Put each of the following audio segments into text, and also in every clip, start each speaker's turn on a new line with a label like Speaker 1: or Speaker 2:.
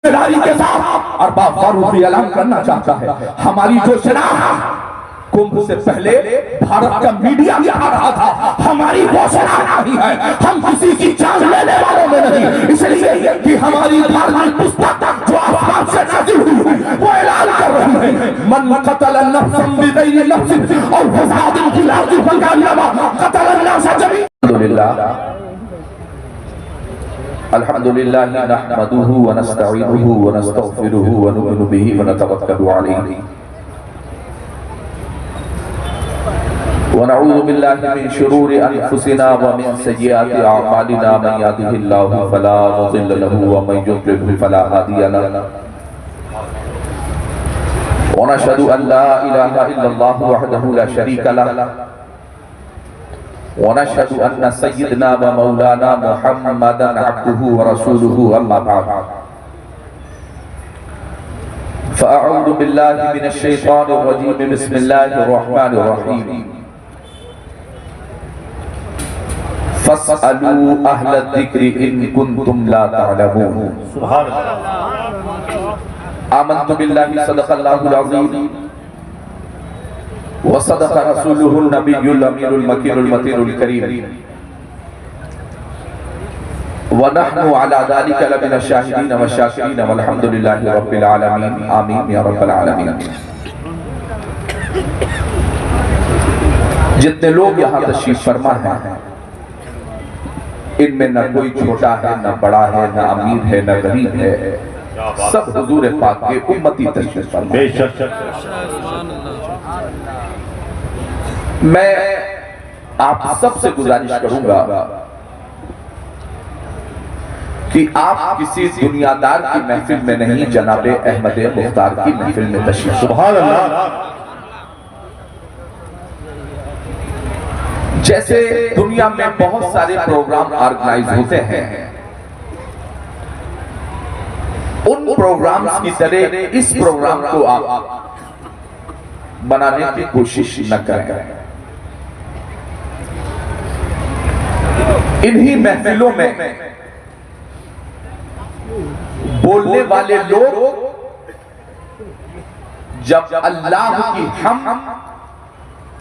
Speaker 1: के साथ अरबाब फारूक ऐलान करना चाहता है, हमारी जो शनाख्त कुंभ से पहले भारत का मीडिया में आ रहा था, हमारी घोषणा नहीं है, हम किसी की जान लेने वालों में नहीं, इसलिए कि हमारी धार्मिक पुस्तक जो आसमान से नाज़िल हुई वो ऐलान कर रही है, मन क़तल नफ्सन बिग़ैरि नफ्सिन और फसादिन फिल अर्ज़ि फकअन्नमा क़तल अन्नास जमीअन। अल्हम्दुलिल्लाह नहमदुहु व नस्तईनुहु व नस्तगफिरुहु व नु'मिनु बिही व नतवक्कलु अलैहि व नऊज़ु बिल्लाहि मिन शुरूरि अनफुसिना व मिन सय्यिआति अअमालिना मन यहदिहिल्लाहु फला मुज़िल्ल लहु व मन युद्लिल फला हादिय लहु व नशहदु अन ला इलाहा इल्लल्लाहु वहदहु ला शरीका लहु वनशहदु अन्ना सय्यदना व मौलाना मुहम्मदन अब्दुहु व रसूलुहु अम्मा बअद फ़अऊज़ु बिल्लाहि मिनश शैतानिर रजीम बिस्मिल्लाहिर रहमानिर रहीम फ़स्अलू अहलद ज़िक्रि इन कुंतुम ला तअलमून। सुभान अल्लाह। आमन्तु बिल्लाहि सदक़ल्लाहुल अज़ीम वसदक़ रसूलुहुन नबियुल अमीनुल मकीनुल मतीनुल करीम व नहनु अला ज़ालिका लमिन शाहिदीन व शाकिरीन वल्हम्दुलिल्लाहि रब्बिल आलमीन। आमीन या रब्बल आलमीन। जितने लोग यहाँ तशरीफ फरमा हैं, इनमें न कोई छोटा है, न बड़ा है, न अमीर है, न गरीब है, सब हुजूर पाक के उम्मती तशरीफ फरमा। मैं आप सबसे गुजारिश करूंगा कि आप किसी दुनियादार की महफिल में नहीं, जनाबे अहमद मुख्तार की महफिल में तशरीफ। सुभान अल्लाह। जैसे दुनिया में बहुत सारे प्रोग्राम ऑर्गेनाइज होते हैं, उन प्रोग्राम्स की तरह इस प्रोग्राम को आप बनाने की कोशिश न करें। इन्हीं महफिलों में बोलने वाले लोग जब अल्लाह की हम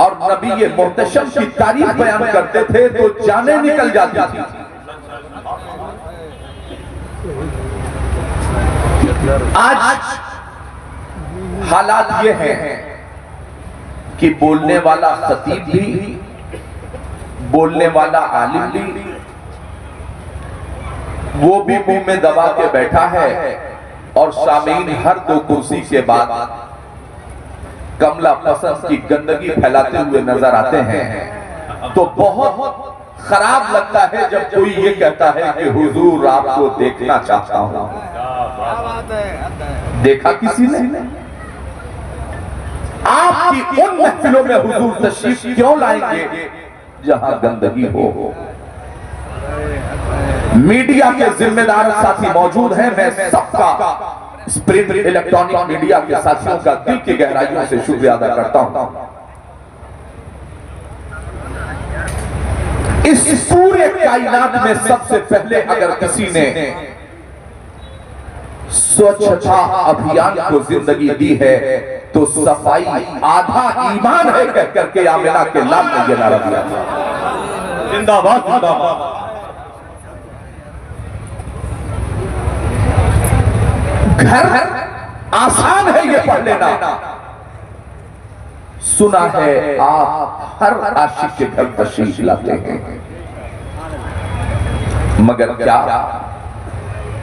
Speaker 1: और नबी मुहतशम की तारीफ बयान करते थे तो जाने निकल जाती थी। आज हालात ये हैं कि बोलने वाला खतीब भी, बोलने वाला आलिम भी, वो भी मुंह में दबा के बैठा है और सामीन हर दो कुर्सी के बाद कमला पसंद की गंदगी फैलाते हुए नजर आते हैं। तो बहुत खराब लगता है जब कोई ये कहता है कि हुजूर आपको देखना चाहता हूं। देखा किसी ने? आपकी उन महफिलों में हुजूर तशरीफ क्यों लाएंगे जहां गंदगी हो? मीडिया के जिम्मेदार साथी मौजूद हैं, मैं सबका प्रिंट इलेक्ट्रॉनिक मीडिया के साथियों का दिल की गहराइयों से शुक्रिया अदा करता हूं। इस पूरे कायनात में सबसे पहले अगर किसी ने स्वच्छता अभियान को जिंदगी दी है तो सफाई आधा ईमान है कह करके आमिना के लाल ने ये नारा दिया था। जिंदाबाद जिंदाबाद। घर आसान है ये पढ़ लेना, सुना है आप हर आशिक के घर तशरीफ लाते हैं, मगर क्या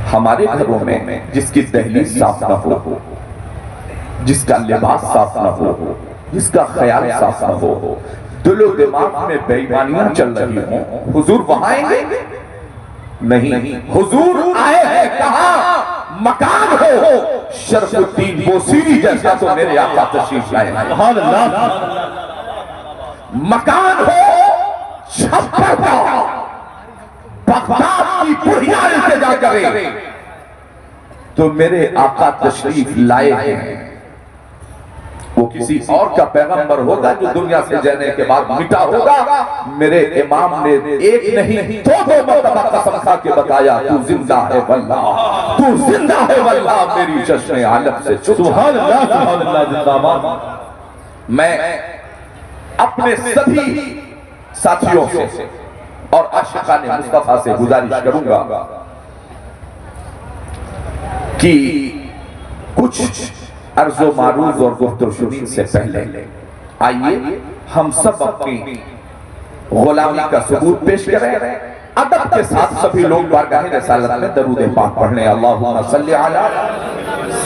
Speaker 1: हमारे घरों में जिसकी दहलीज साफ न हो, जिसका लिबास साफ न हो, जिसका ख्याल साफ न हो, दिलो दिमाग में बेईमानियां चल रही हों, हुजूर वहां आएंगे? नहीं, हुजूर आए हैं कहां? मकान हो शरफुद्दीन बोसीरी जैसा तो मेरे आका तशरीफ लाए हैं। सुभान अल्लाह। मकान हो छप्पर का, बगदाद की बुढ़िया इंतजा करे तो मेरे आका तशरीफ लाए हैं। वो किसी और का पैगंबर होगा जो दुनिया से जाने के बाद मिटा होगा। मेरे इमाम ने एक नहीं दो मरतबा कसम खा के बताया, तू जिंदा है वल्लाह, तू जिंदा है वल्लाह, मेरी चश्मे आलम से सुभान अल्लाह सुभान अल्लाह जिंदाबाद। मैं अपने सभी साथियों से और आशिकाने मुस्तफा से गुजारिश करूंगा कि कुछ अर्ज़ो मारूज और गुफ्तगू से पहले आइए हम सब अपनी गुलामी का सबूत पेश करें। अदब के साथ सभी लोग बारगाह रिसालत में दरूद पाक पढ़ने। अल्लाहुम्मा सल्ली अला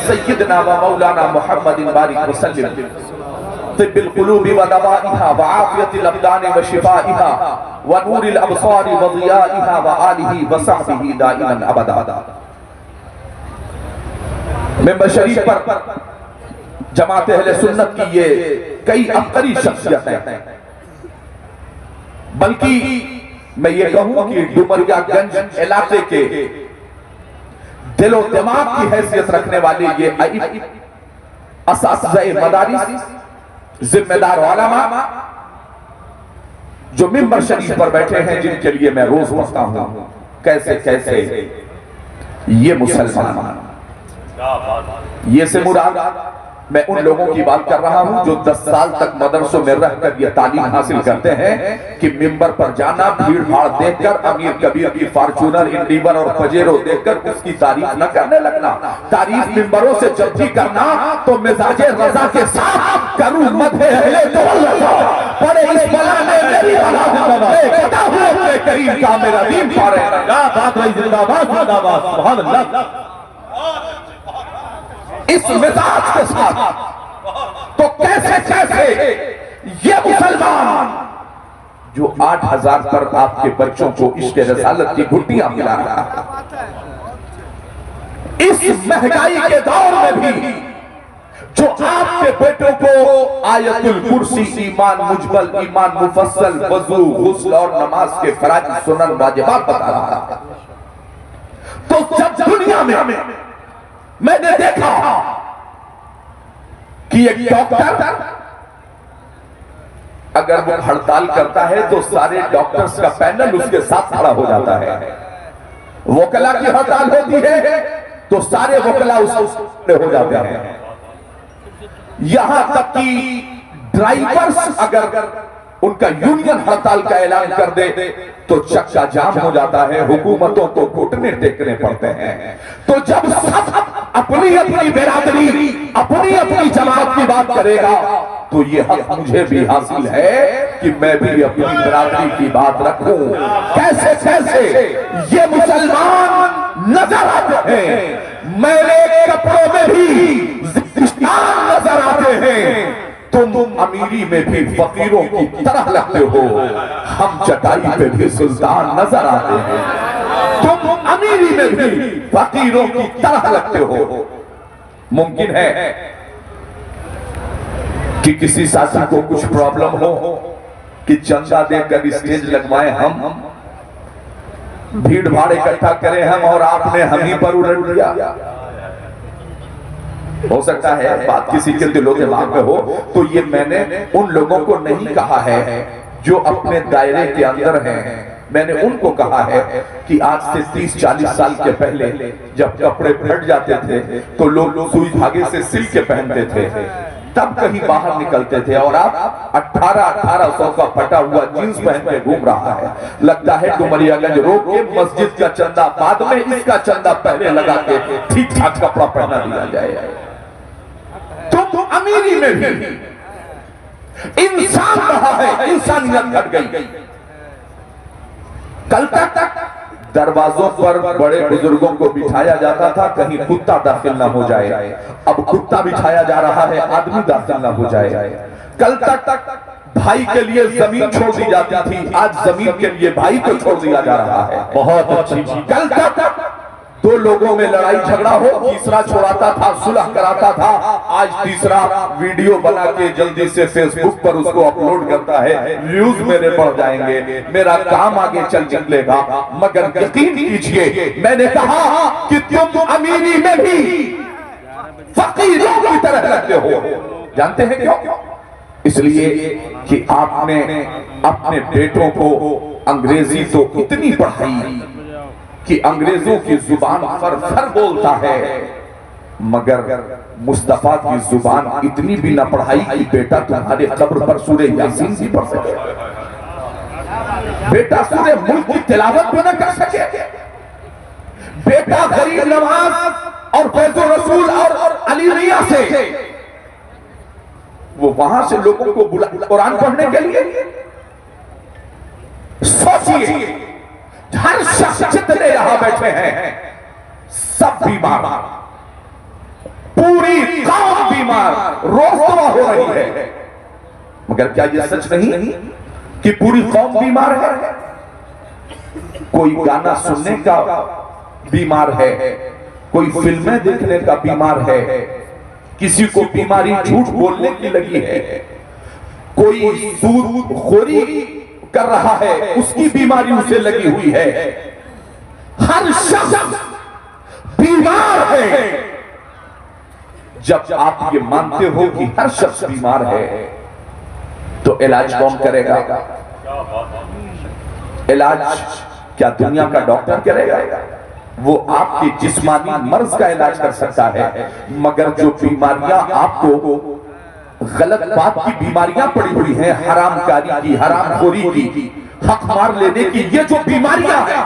Speaker 1: सय्यिदना व मौलाना मुहम्मदिन बारिक वसल्लिम तिब्बिल कुलूबि व दवाइहा व आफियतिल अबदानि व शिफाइहा व नूरिल अबसारि व ज़ियाइहा व आलिहि व सहबिही दाइमन अबदा। मेंबर शरीफ पर जमात अहले सुन्नत की ये कई अबतरी शख्सियत हैं, बल्कि मैं ये कहूं कि डुमरियागंज इलाके के दिलो दिमाग की हैसियत रखने वाले ये असातिज़ाए मदारिस, जिम्मेदार उलमा जो मिंबर शरीफ पर बैठे हैं, जिनके लिए मैं रोज पढ़ता हूं कैसे कैसे ये मुसलमान, ये से मुराद मैं उन लोगों की बात कर रहा हूं जो 10 साल तक मदरसों में रहकर यह तालीम हासिल करते हैं कि मिंबर पर जाना, भीड़ भाड़ देखकर, अमीर कबीर की फॉर्च्यूनर, इंडिवर और पजेरो देखकर उसकी तारीफ न करने लगना। तारीफ मिंबरों से जब भी करना तो मिजाजे रजा के साथ करूं, मदहे अहले तवल्लुह पड़े इस बला में मेरी बला पता हुआ अपने करीम का मेरा दीन पारे। जिंदाबाद जिंदाबाद सुभान अल्लाह। इस मिजाज के साथ तो कैसे कैसे ये मुसलमान जो 8,000 पर आपके बच्चों को इश्क़ रसालत की घुट्टियां पिला रहा है, इस महंगाई के दौर में भी जो आपके बेटों को आयतुल कुर्सी, ईमान मुजबल, ईमान मुफस्सल, वजू, गुस्ल और नमाज के फराइज, सुनन, वाजिबात बता रहा है, तो जब दुनिया में मैंने देखा कि एक डॉक्टर अगर वो हड़ताल करता है तो सारे डॉक्टर्स का पैनल उसके साथ खड़ा हो जाता है। वकला की हड़ताल होती है तो सारे वकला उससे हो जाते हैं। यहां तक कि ड्राइवर्स अगर उनका यूनियन हड़ताल का ऐलान कर दे तो चक्का जाम हो जाता है, हुकूमतों को घुटने टेकने पड़ते हैं। तो जब सब अपनी अपनी बिरादरी, अपनी अपनी जमात की बात करेगा तो ये हक मुझे भी हासिल है कि मैं भी अपनी बिरादरी की बात रखूं। कैसे कैसे ये मुसलमान नजर आते हैं, मेरे कपड़ों में भी नजर आते हैं, तुम अमीरी में भी फकीरों की तरह लगते हो, हम चटाई पे भी सुल्तान नजर आते हैं, तुम अमीरी में भी फकीरों की तरह लगते हो। मुमकिन है कि किसी साथी को कुछ प्रॉब्लम हो कि चंदा देकर स्टेज लगवाएं हम, भीड़ भाड़ इकट्ठा करें हम, और आपने हम ही पर उलट दिया। हो सकता है बात किसी के दिलो दिमाग में हो, तो ये मैंने उन लोगों को नहीं कहा है जो अपने दायरे के अंदर हैं, मैंने उनको कहा है कि आज से 30-40 साल के पहले जब कपड़े फट जाते थे तो लोग सुई धागे से सिल के पहनते थे, तब कहीं बाहर निकलते थे, और आप 1800 का फटा हुआ जींस पहन के घूम रहा है। लगता है डुमरियागंज रोक के मस्जिद का चंदा बाद में, इसका चंदा पहले लगा के ठीक ठाक कपड़ा पहना दिया जाए। तो अमीरी में भी इंसान रहा है, इंसानियत घट गई। कल तक दरवाजों पर बड़े बुजुर्गों को बिठाया जाता था कहीं कुत्ता दाखिल ना हो जाए, अब कुत्ता बिठाया जा रहा है आदमी दाखिल ना हो जाए। कल तक भाई के लिए जमीन छोड़ दी जाती थी, आज जमीन के लिए भाई को छोड़ दिया जा रहा है। बहुत अच्छी चीज। कल तक दो लोगों में लड़ाई झगड़ा हो, तीसरा छोड़ाता था, सुलह कराता था, आज तीसरा वीडियो बना के जल्दी से फेसबुक पर उसको अपलोड करता है, व्यूज मेरे बढ़ जाएंगे, मेरा काम आगे चल निकलेगा। मगर यकीन कीजिए, मैंने कहा कि तुम अमीरी में भी फकीरों की तरह लगते हो, जानते हैं क्यों? इसलिए कि आपने अपने बेटों को अंग्रेजी तो इतनी पढ़ाई कि अंग्रेजों की जुबान फर बोलता है, मगर मुस्तफा की जुबान इतनी भी न पढ़ाई कि बेटा तुम्हारे कब्र पर सूरे यासीन भी पढ़ सके, बेटा सूरे मुल्क की तिलावत भी न कर सके, बेटा गरीब नवाज और फैजुल रसूल और अली रिया से वो वहां से लोगों को बुला कुरान पढ़ने के लिए। सोचिए, हर शख्स जितने यहां बैठे हैं सब बीमार, पूरी कौम बीमार, रोज दवा हो रही है, मगर क्या यह सच नहीं कि पूरी कौम बीमार है? कोई गाना सुनने का बीमार है, कोई फिल्में देखने का बीमार है, किसी को बीमारी झूठ बोलने की लगी है, कोई सूद खोरी कर रहा है उसकी बीमारी उसे लगी हुई है, हर शख्स बीमार है। जब आप ये मानते हो कि हर शख्स बीमार है तो इलाज कौन करेगा? इलाज क्या दुनिया का डॉक्टर करेगा? वो आपके जिस्मानी मर्ज का इलाज कर सकता है, मगर जो बीमारियां आपको गलत बात की बीमारियां पड़ी हुई हैं, हरामकारी की, हरामखोरी की, हक मार लेने की, ये जो बीमारियां हैं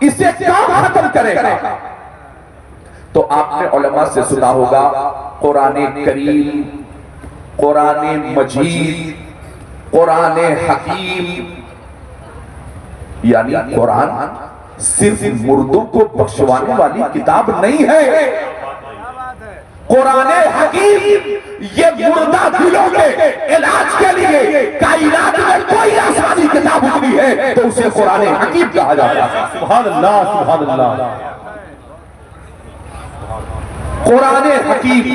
Speaker 1: इसे कौन खत्म करेगा? तो आपने उलमा से सुना होगा कुरान करीम, कुरान मजीद, कुरान हकीम, यानी कुरान सिर्फ मुर्दों को बख्शवाने वाली किताब नहीं है। कुरान हकीम ये मुर्दा दिलों के इलाज के लिए कायनात में कोई आसानी किताब उतरी है तो उसे कुरान हकीम कहा जाता है। सुभान अल्लाह, सुभान अल्लाह। कुरान हकीम,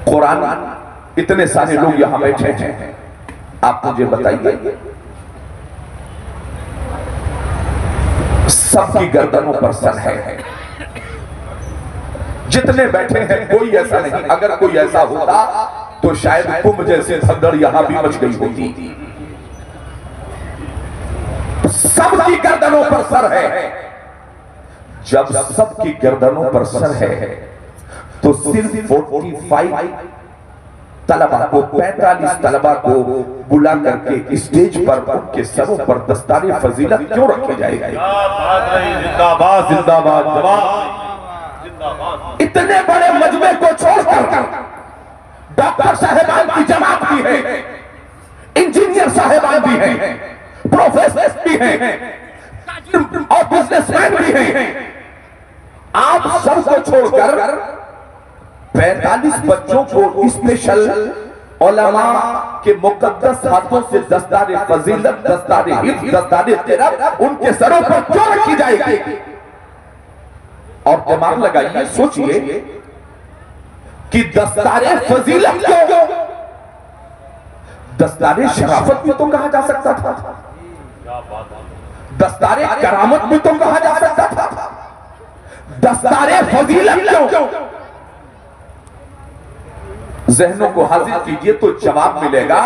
Speaker 1: कुरान, इतने सारे लोग यहां बैठे हैं, आप मुझे बताइए सबकी गर्दनों पर सर है, जितने बैठे हैं कोई ऐसा नहीं, अगर कोई ऐसा होता तो शायद कुंभ जैसे भगदड़ यहां भी मच गई होती। सबकी गर्दनों पर सर है। जब सबकी गर्दनों पर सर है तो सिर्फ 45 तलबा को, 45 तलबा को बुला करके स्टेज पर उनके सरों पर दस्तारे फजीलत क्यों रखे जाएंगे? जिंदाबाद, जिंदाबाद, जिंदाबाद। इतने बड़े मजमे को छोड़कर डॉक्टर साहेबान की जमात भी है, इंजीनियर साहेबान भी हैं, प्रोफेसर भी हैं और बिजनेसमैन भी हैं। आप सबको छोड़कर 45 बच्चों को स्पेशल उलमा के मुकद्दस हाथों से दस्तारे फजीलत, दस्तारे हिफ्ज़, दस्तारे तिरब उनके सरों पर क्यों रखी जाएगी? और दिमाग लगाइए, सोचिए कि दस्तारे फजीलत क्यों? दस्तारे शराफत भी तो कहा जा सकता था, दस्तारे करामत भी तो कहा जा सकता था, दस्तारे फजीलत क्यों? जहनों को हाजिर कीजिए तो जवाब मिलेगा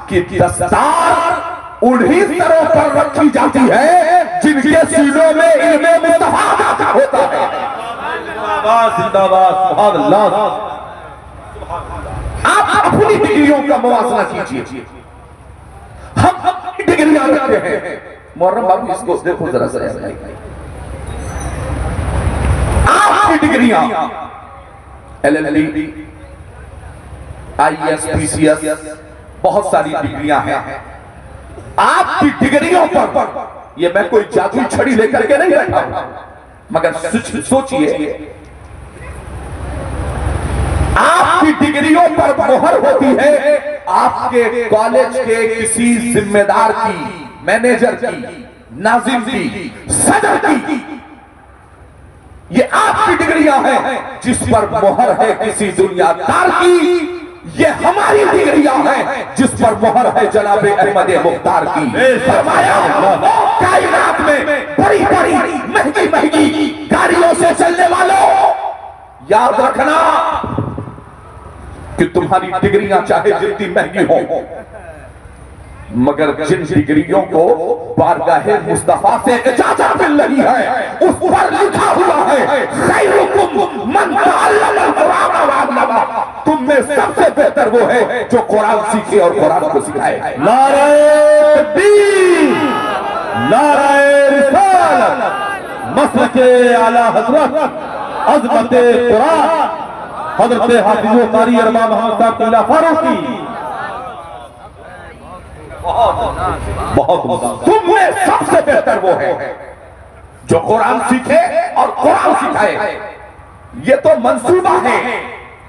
Speaker 1: कि दस्तार उन्हीं सरों पर रखी जाती है जिनके सीनों में इल्मे मुस्तफा होता है। जिंदाबाद, जिंदाबाद, सुभान अल्लाह। आप अपनी डिग्रियों का मुआवजा कीजिए, हम अपनी डिग्रियां रखते हैं। मुहर्रम बाबू इसको देखो जरा सा, आपकी डिग्रियां LLB, IAS, PCS, बहुत सारी डिग्रियां हैं। आपकी डिग्रियों पर, ये मैं कोई जादुई छड़ी लेकर के नहीं बैठा हूं, मगर सोचिए आपकी डिग्रियों पर मोहर होती है आपके कॉलेज के किसी जिम्मेदार की, मैनेजर की, नाजिम की, सदर की। ये आपकी डिग्रियां हैं जिस पर मोहर है किसी दुनियादार की। ये हमारी डिग्रियां हैं जिस पर मोहर है जनाब अहमद मुख्तार की। फरमाया कायनात में बड़ी बड़ी महंगी महंगी गाड़ियों से चलने वालों, याद रखना कि तुम्हारी डिग्रियां चाहे जितनी महंगी हो, मगर जिन डिग्रियों को बारगाहे मुस्तफा से इजाजत मिल रही है उस पर लिखा हुआ है खैरुकुम मन तअल्लमा अल-कुरान व अल्लमा। तुम में सबसे बेहतर वो है जो कुरान सीखे और कुरान को सिखाए।
Speaker 2: नारे तकबीर, नारे रिसालत, मसलके आला हजरत अज़मत कुरान हजरत हाफिज़ कारी अरबाब मोहम्मद साहब किला फारूकी।
Speaker 1: बहुत तुम में सबसे बेहतर वो है जो कुरान सीखे और कुरान सिखाए। ये तो मंसूबा है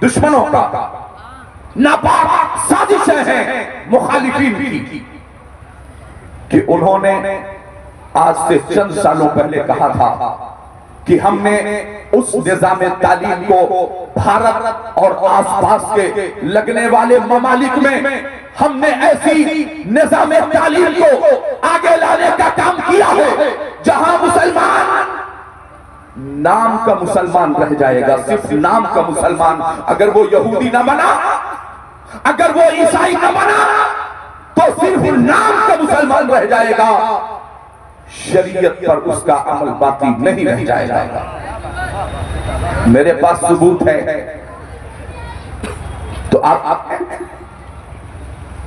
Speaker 1: दुश्मनों का, नापाक साजिशें हैं मुखालिफिन की कि उन्होंने आज से चंद सालों पहले कहा था कि हमने उस निजाम तालीम को भारत और आसपास के लगने वाले ममालिक में हमने ऐसी निजाम तालीम को आगे लाने का काम किया है जहां मुसलमान नाम का मुसलमान रह जाएगा, सिर्फ नाम का मुसलमान। अगर वो यहूदी न बना, अगर वो ईसाई न बना, तो सिर्फ नाम का मुसलमान रह जाएगा, शरीयत पर उसका अमल बाकी नहीं रह जाएगा। मेरे पास सबूत है तो आप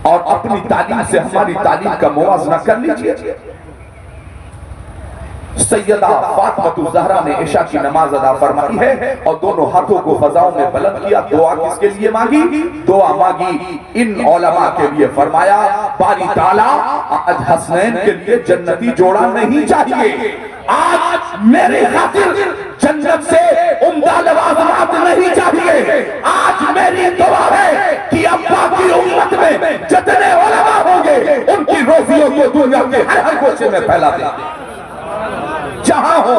Speaker 1: और अपनी तालीम से हमारी तालीम का मुवाजना कर लीजिए। सैयदा फातिमा ज़हरा ने इशा की नमाज अदा फरमाई है और दोनों हाथों को फजाओं में बुलंद किया। दुआ किसके लिए मांगी? दुआ मांगी इन उलमा के लिए। फरमाया बारी ताला आज हसनैन के लिए जन्नती जोड़ा नहीं चाहिए, आज मेरे खातिर जन्नत से उम्दा लवाज़िमात नहीं चाहिए। आज मेरी दुआ है कि अब्बा की उम्मत में जितने उलमा होंगे उनकी रोजियों को दुनिया के हर कोने में फैला दें जहां हो।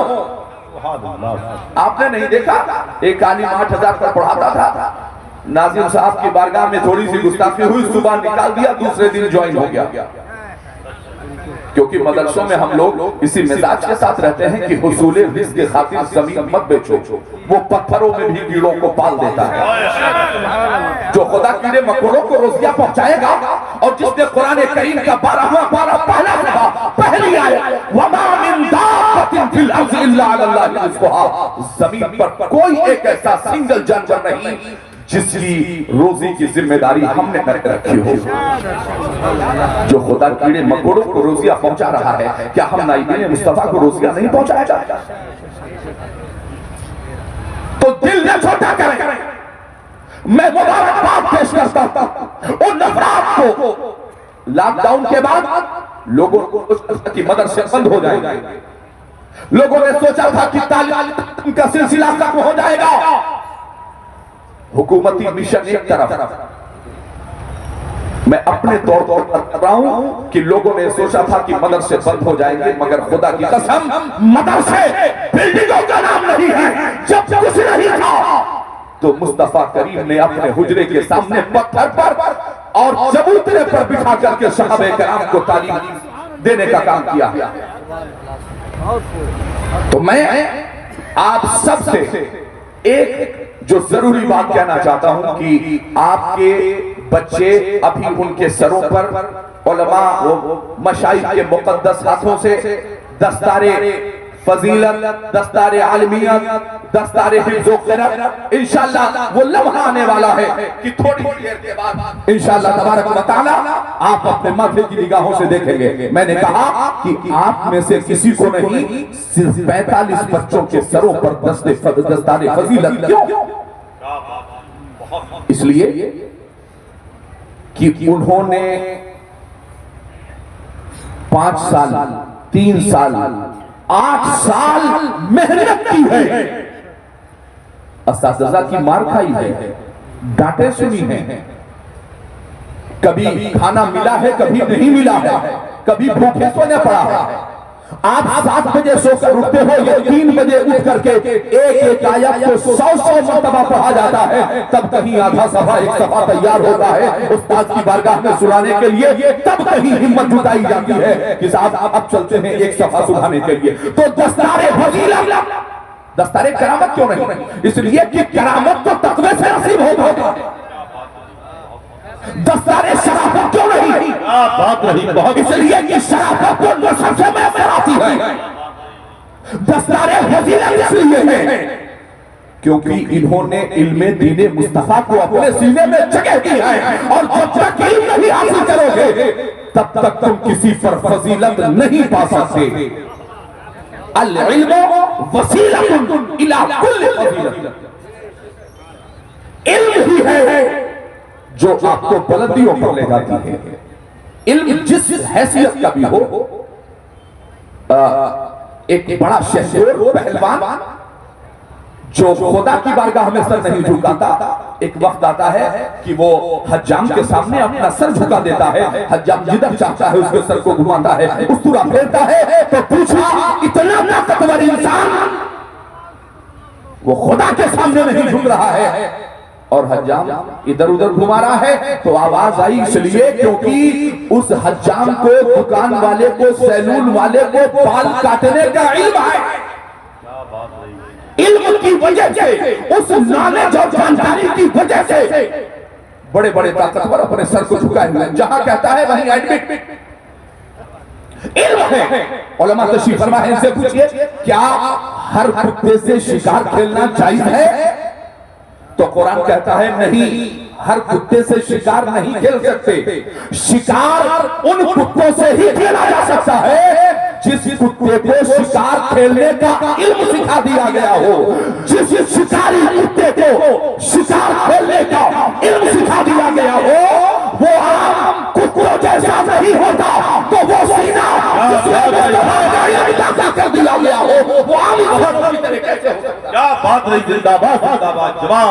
Speaker 1: आपने नहीं देखा एक आलिम 8,000 तक पढ़ाता था, नाजिम साहब की बारगाह में थोड़ी सी गुस्ताखी हुई, सुबह निकाल दिया, दूसरे दिन ज्वाइन हो गया। क्योंकि मदरसों में हम लोग इसी मिजाज के साथ रहते हैं कि हुसूल रिज़्क़ के खातिर ज़मीन मत बेचो, वो पत्थरों में भी कीड़ों को पाल देता है। जो खुदा कीड़े मकोड़ों को रोज़ियां पहुंचाएगा और जिसने कुरान करीम का 12वां पारा पहला सुबह पहली आयत वमा मिन दाब्बतिन फिल अर्ज़ि इल्ला अल्लाह रिज़्क़ुहा, जमीन पर कोई एक ऐसा सिंगल जानवर नहीं जिसकी रोजी की जिम्मेदारी हमने करके रखी हो। जो खुदा कीड़े मकोड़ों को रोजियां पहुंचा रहा है, क्या हम नाइबीन मुस्तफा को रोजियां नहीं पहुंचाएगा? तो दिल न छोटा करें। मैं मुबारकबाद पेश करता हूं उन अफराद को लॉकडाउन के बाद लोगों की मदरसे बंद हो जाएंगे, लोगों ने सोचा था कि तालीम का सिलसिला खत्म हो जाएगा। हुकूमती मिशन एक तरफ, मैं अपने तौर पर कर रहा हूं कि लोगों ने सोचा था कि मदरसे बंद हो जाएंगे, मगर खुदा की कसम मदरसे बिल्डिंगों का नाम नहीं है। जब कुछ नहीं था तो मुस्तफा करीम ने अपने हुजरे के सामने पत्थर पर और चबूतरे पर बिठा करके सहाबे किराम को तालीम देने का काम किया। तो मैं आप सबसे एक जो जरूरी बात कहना चाहता हूं कि आपके बच्चे अभी उनके सरों पर उलमा मशाइख के मुकद्दस हाथों से दस्तारे फजीलत, दस्तारे आलमियत, दस्तारे हिफ्ज़ो क़िराअत, इंशाअल्लाह वो लम्हा आने वाला है कि थोड़ी देर के बाद इंशाअल्लाह तबारक व तआला आप अपने माथे की निगाहों से देखेंगे। मैंने कहा कि आप में से किसी को नहीं, सिर्फ 45 बच्चों के सरों पर दस्तारे फजीलत। क्यों? इसलिए कि उन्होंने 5 साल, 3 साल, 8 साल मेहनत की है, असातिज़ा की मार खाई है, डांटे सुनी है, कभी खाना मिला है, कभी नहीं मिला है, कभी भूखे सोने पड़ा है। आप 7 बजे सोकर उठते हो, ये 3 बजे उठ करके एक आयत को 100 मरतबा पढ़ा जाता है, तब कहीं आधा सफा एक सफा तैयार होता है उस्ताद की बारगाह में सुनाने के लिए, तब कहीं हिम्मत जुटाई जाती है कि साहब अब चलते हैं एक सफा सुनाने के लिए। तो दस्तारे फजीलत, दस्तारे करामत क्यों नहीं? इसलिए कि करामत तो तकवे से नसीब होता है।
Speaker 2: बात रही बहुत।
Speaker 1: इसलिए कि शराफत को नसब से मैसर आती है, दस्तारे फजीलत इसलिए है क्योंकि इन्होंने इल्मे दीने मुस्तफा को अपने सीने में जगह दी है, और जब तक इल्म नहीं हासिल करोगे तब तक तुम किसी पर फजीलत नहीं पा सकते। अल इल्म वसीलतुन इला कुल्ली फजीलत, इल्म ही है जो आपको बुलंदियों पर ले जाती है। इल्म जिस हैसियत का भी हो, एक बड़ा शहजोर पहलवान जो खुदा की बारगाह में सर नहीं झुकाता, एक वक्त आता है कि वो हज्जाम के सामने अपना सर झुका देता है। हज्जाम जिधर चाहता है उसके सर को घुमाता है, उस तरह फेरता है। तो पूछा, इतना ताकतवर इंसान वो खुदा के सामने नहीं झुक रहा है और हज्जाम इधर उधर घुमा रहा है? तो आवाज आई इसलिए क्योंकि उस हज्जाम को, दुकान वाले को, सैलून वाले को बाल काटने का इल्म है। इल्म की वजह से, उस नॉलेज और जानकारी की वजह से बड़े बड़े ताकतवर अपने सर को झुकाए हुए, जहां कहता है वहीं एडमिट। इल्म है। उलमा तशरीफ फरमा है, इनसे पूछिए क्या हर कुत्ते से शिकार खेलना जायज है? तो कुरान कहता है नहीं, हर कुत्ते से शिकार नहीं खेल सकते। शिकार उन कुत्तों से ही खेला जा सकता है जिस कुत्ते को शिकार खेलने का इल्म सिखा दिया गया हो। जिस शिकारी कुत्ते को शिकार खेलने का इल्म सिखा दिया गया हो वो आम कुत्तों जैसा नहीं होता। तो वो सीना कर दिया गया हो वो आम की तरह कैसे हो सकता?
Speaker 2: क्या बात रही, जिंदाबाद जिंदाबाद, जवाब।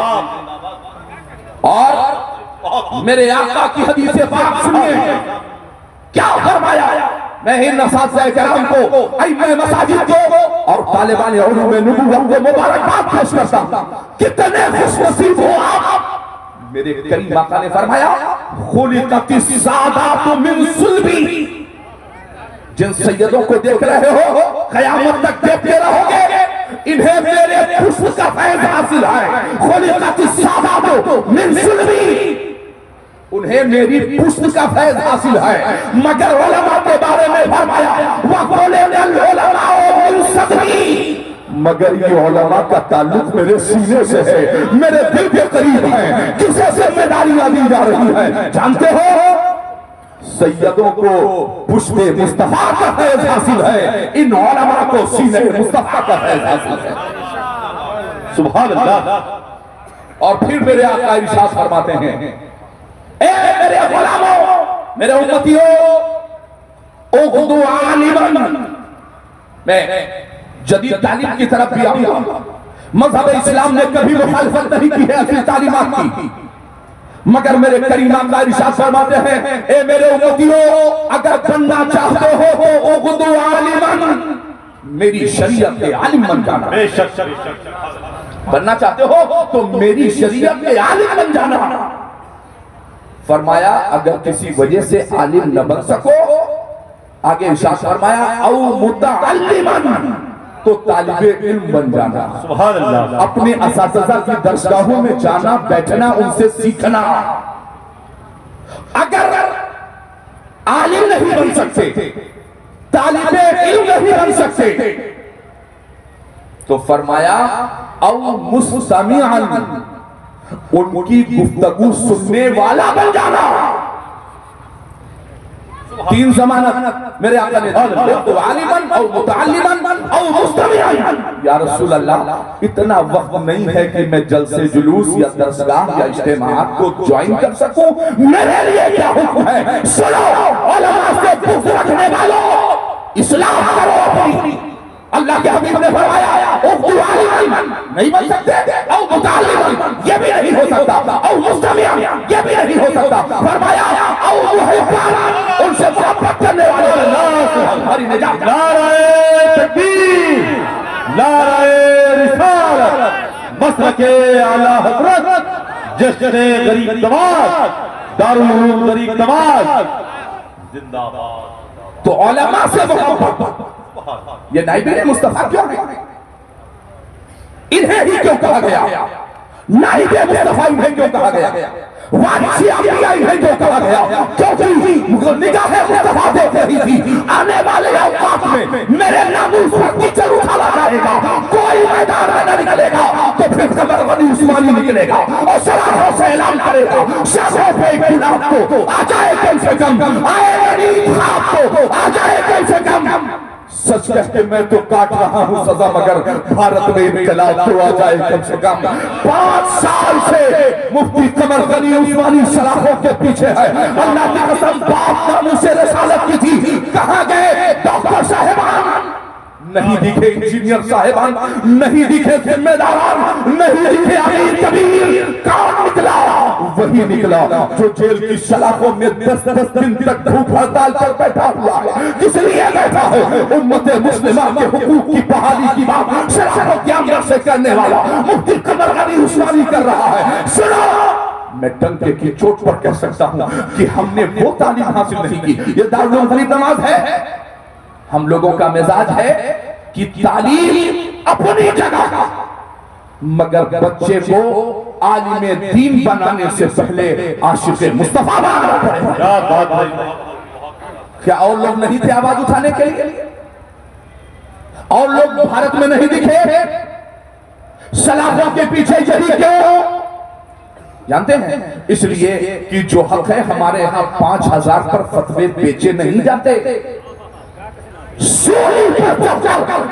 Speaker 1: और मेरे आका की हदीस पाक सुनिए क्या फरमाया। मैं इन नसाज़ करम को, अइम्मे मसाजिद को और तालिबान उलूम नबुव्वत को मुबारकबाद पेश करता हूं। कितने खुशनसीब हो आप। मेरे करीम आका ने फरमाया, खुलिक़तिस सादातु मिन सुल्बी। जिन सैयदों को देख रहे हो क़यामत तक देखते रहोगे, इन्हें मेरे हुस्न का फैज़ हासिल है। खुलिक़तिस सादातु मिन सुल्बी, उन्हें मेरी हुस्न का फैज़ हासिल है। मगर उलमा के बारे में फरमाया, वक़ुलिल उलमाउ मिन सदरी, मगर ये उलमा का ताल्लुक मेरे सीने से है, मेरे दिल के करीब है। किसे जिम्मेदारियां दी जा रही है जानते हो? सैयदों को पुष्पे मुस्तफा का फैज़ हासिल है, इन उलमा को सीने मुस्तफा का फैज़ हासिल है।
Speaker 2: सुभान अल्लाह।
Speaker 1: और फिर मेरे आका इरशाद फरमाते हैं, ए मेरे गुलामों, मेरे उम्मतियों, उग़दू आलिमन। मैं जदीद तालीम की तरफ भी आऊंगा। मज़हब इस्लाम ने कभी मुखालफत नहीं की है असली तालीमात की, मगर मेरे करीम आका इरशाद फरमाते हैं, ए मेरे उम्मतियों, अगर बनना चाहते हो तो उग़दू आलिमन, मेरी शरीयत के आलिम बन जाना।
Speaker 2: बेशक
Speaker 1: बनना चाहते हो तो मेरी शरीयत के आलिम बन जाना। फरमाया अगर किसी वजह से आलिम न बन सको, आगे इरशाद फरमाया, औ मुतअल्लिमन, तो तालिबे इल्म बन जाना।
Speaker 2: सुभान अल्लाह।
Speaker 1: अपने असातिज़ा की दरसगाहों में जाना, बैठना, उनसे सीखना। अगर आलिम नहीं बन सकते, तालिबे इल्म नहीं बन सकते, तो फरमाया औ मुस्तमिअन, उनकी गुफ्तगू सुनने वाला बन जाना। तीन जमानत मेरे आका ने दी, तो आलिमन और मुतअल्लिमन और मुस्तमिअन। या रसूल अल्लाह, इतना वक्त नहीं है कि मैं जलसे जुलूस या दरसगाह या इज्तिमाअत को ज्वाइन कर सकूं। मेरे लिए क्या हुक्म है? सुनो, उलमा से बुग़्ज़ रखने वालों, इस्लाम करो अपनी। अल्लाह के हबीब ने फरमाया, उग़दू आलिमन, नहीं बन सकते, और मुतअल्लिमन, ये भी नहीं हो सकता, और मुस्तमिअन, ये भी नहीं हो सकता। फरमाया और मुहिब्बान, उनसे मोहब्बत करने वाले। हमारी निजात।
Speaker 2: नारे तकबीर, नारे रिसालत, मसलके आला हज़रत, जश्न गरीब नवाज, दारुल उलूम गरीब नवाज, जिंदाबाद।
Speaker 1: तो उलमा से मोहब्बत, ये नाइबे मुस्तफा क्यों है? इन्हें ही क्यों कहा गया? नाइबे मुस्तफा इन्हें क्यों कहा गया? वारिसी अंबिया है जो कहा गया, क्योंकि निगाहें मुस्तफा देख रही थी आने वाले औकात में मेरे नामूस पर कीचड़ उछाला जाएगा, कोई मैदान में न निकलेगा, तो फिर कमर गनी उस्मानी निकलेगा और सराहों से ऐलान करेगा, शहरों पे एक गुलाब को आ जाए कम से कम, आए गनी आपको आ जाए कम से कम। सच कह के मैं तो काट रहा हूँ सजा, मगर भारत में इनकलाब तो आ जाए कम से कम। 5 साल से मुफ्ती कमर गनी उस्मानी सलाखों के पीछे है। अल्लाह की कसम, बाप नामों से रसालत की थी, कहाँ गए डॉक्टर साहिबान? नहीं दिखे इंजीनियर साहिबान, नहीं दिखे जिम्मेदार, नहीं दिखे अमीर कबीर। कौन निकला? वही निकला जो जेल की सलाखों में 10-10 दिन तक भूख हड़ताल पर बैठा हुआ है। किस लिए बैठा है? उम्मत मुस्लिमा के हुकूक की बहाली की बात सलाखों के अंदर से करने वाला मुफ्ती कमर गनी उस्मानी कर रहा है। सुनो, मैं डंके की चोट पर कह सकता हूं कि हमने वो तालीम हासिल नहीं की। ये दारुल उलूम गरीब नवाज है। हम लोगों का मिजाज है कि तालीम अपनी जगह, मगर बच्चे को आलिम दीन बनाने से पहले आशिक़े मुस्तफा बनाना पड़ेगा। क्या और लोग नहीं थे आवाज उठाने के लिए? और लोग भारत में नहीं दिखे? सलाखों के पीछे यही क्यों? जानते हैं, इसलिए कि जो हक है हमारे यहाँ 5000 पर फतवे बेचे नहीं जाते।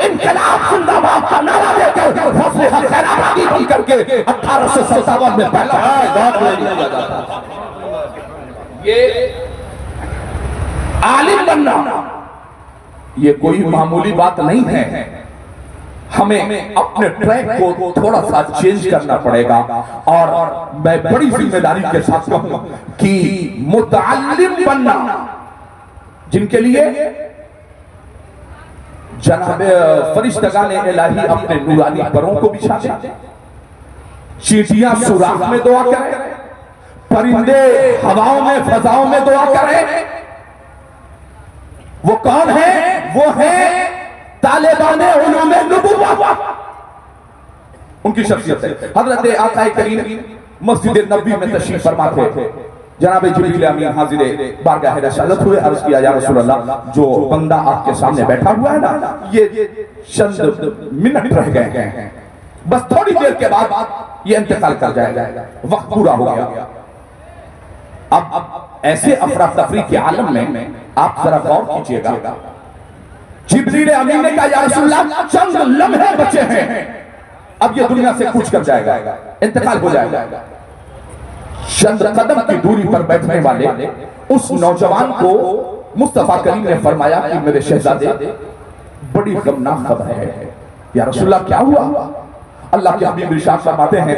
Speaker 1: इनकलाब जिंदाबाद का नारा देकर फसले खैराबादी बन करके 1857 में पहला ये आलिम बनना ये कोई मामूली बात नहीं है। हमें अपने ट्रैक को थोड़ा सा चेंज करना पड़ेगा। और मैं बड़ी जिम्मेदारी के साथ कहूं कि मुतअल्लिम बनना, जिनके लिए जनाब फरिश्तगाने इलाही अपने नूरानी परों को बिछा दे, चींटियां सुराख में दुआ करें, परिंदे हवाओं में फजाओं में दुआ करें। वो कौन है? वो है तालिबाने उलूम नबुव्वत। उनकी शख्सियत है। हजरत आका करीम मस्जिद नबवी में तशरीफ फरमा थे। जनाब जिब्रील अमीन हाजिर बारगाह रसालत हुए, अर्ज किया, या रसूल अल्लाह, जो बंदा आपके सामने बैठा हुआ है ना, ये चंद मिनट रह गए हैं, बस थोड़ी देर के बाद ये इंतकाल कर जाएगा, वक्त पूरा हो गया। अब ऐसे अफरा तफरी के आलम में आप जरा गौर कीजिएगा। जिब्रील अमीन ने कहा, या रसूल अल्लाह, चंद लम्हे बचे हैं, अब ये दुनिया से कूच कर जाएगा, इंतकाल हो जाएगा। चंद कदम की दूरी पर बैठने वाले उस नौजवान को मुस्तफा करीम ने फरमाया कि मेरे शहजादे, बड़ी गमनाक खबर है। या रसूलल्लाह, क्या हुआ? अल्लाह के हबीब इरशाद फरमाते हैं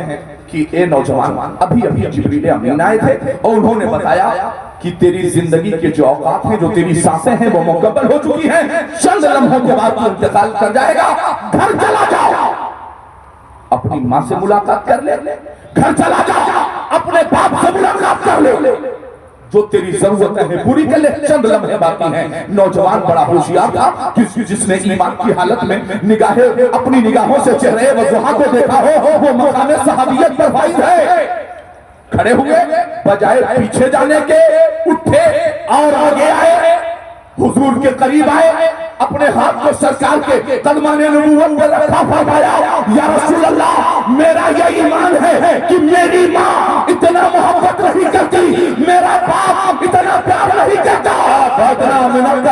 Speaker 1: कि ए नौजवान, अभी अभी जिब्रील अमीन आए थे और उन्होंने बताया कि तेरी जिंदगी के जो औकात हैं, जो तेरी सांसें हैं, वो मुकम्मल हो चुकी हैं। चंद लम्हों के बाद तू इंतकाल कर जाएगा। घर चला जाओ, अपनी माँ से मुलाकात कर ले, घर चला जाओ, अपने बाप से मुलाकात कर ले, जो तेरी जरूरतें हैं पूरी कर ले, चंद लम्हे बाकी हैं। नौजवान बड़ा होशियार था, जिसने ईमान की हालत में निगाहें अपनी निगाहों से चेहरे वज़ुहा को देखा हो, वो मकाम सहाबियत पर फाइज है। खड़े हुए, बजाय पीछे जाने के उठे और आगे आए, हुजूर के करीब आए, अपने हाथ को सरकार के कदमाने नबूवत पर रखा, फरमाया, या रसूल अल्लाह, मेरा ये ईमान है कि मेरी माँ इतना मोहब्बत नहीं करती, मेरा बाप इतना प्यार नहीं करता,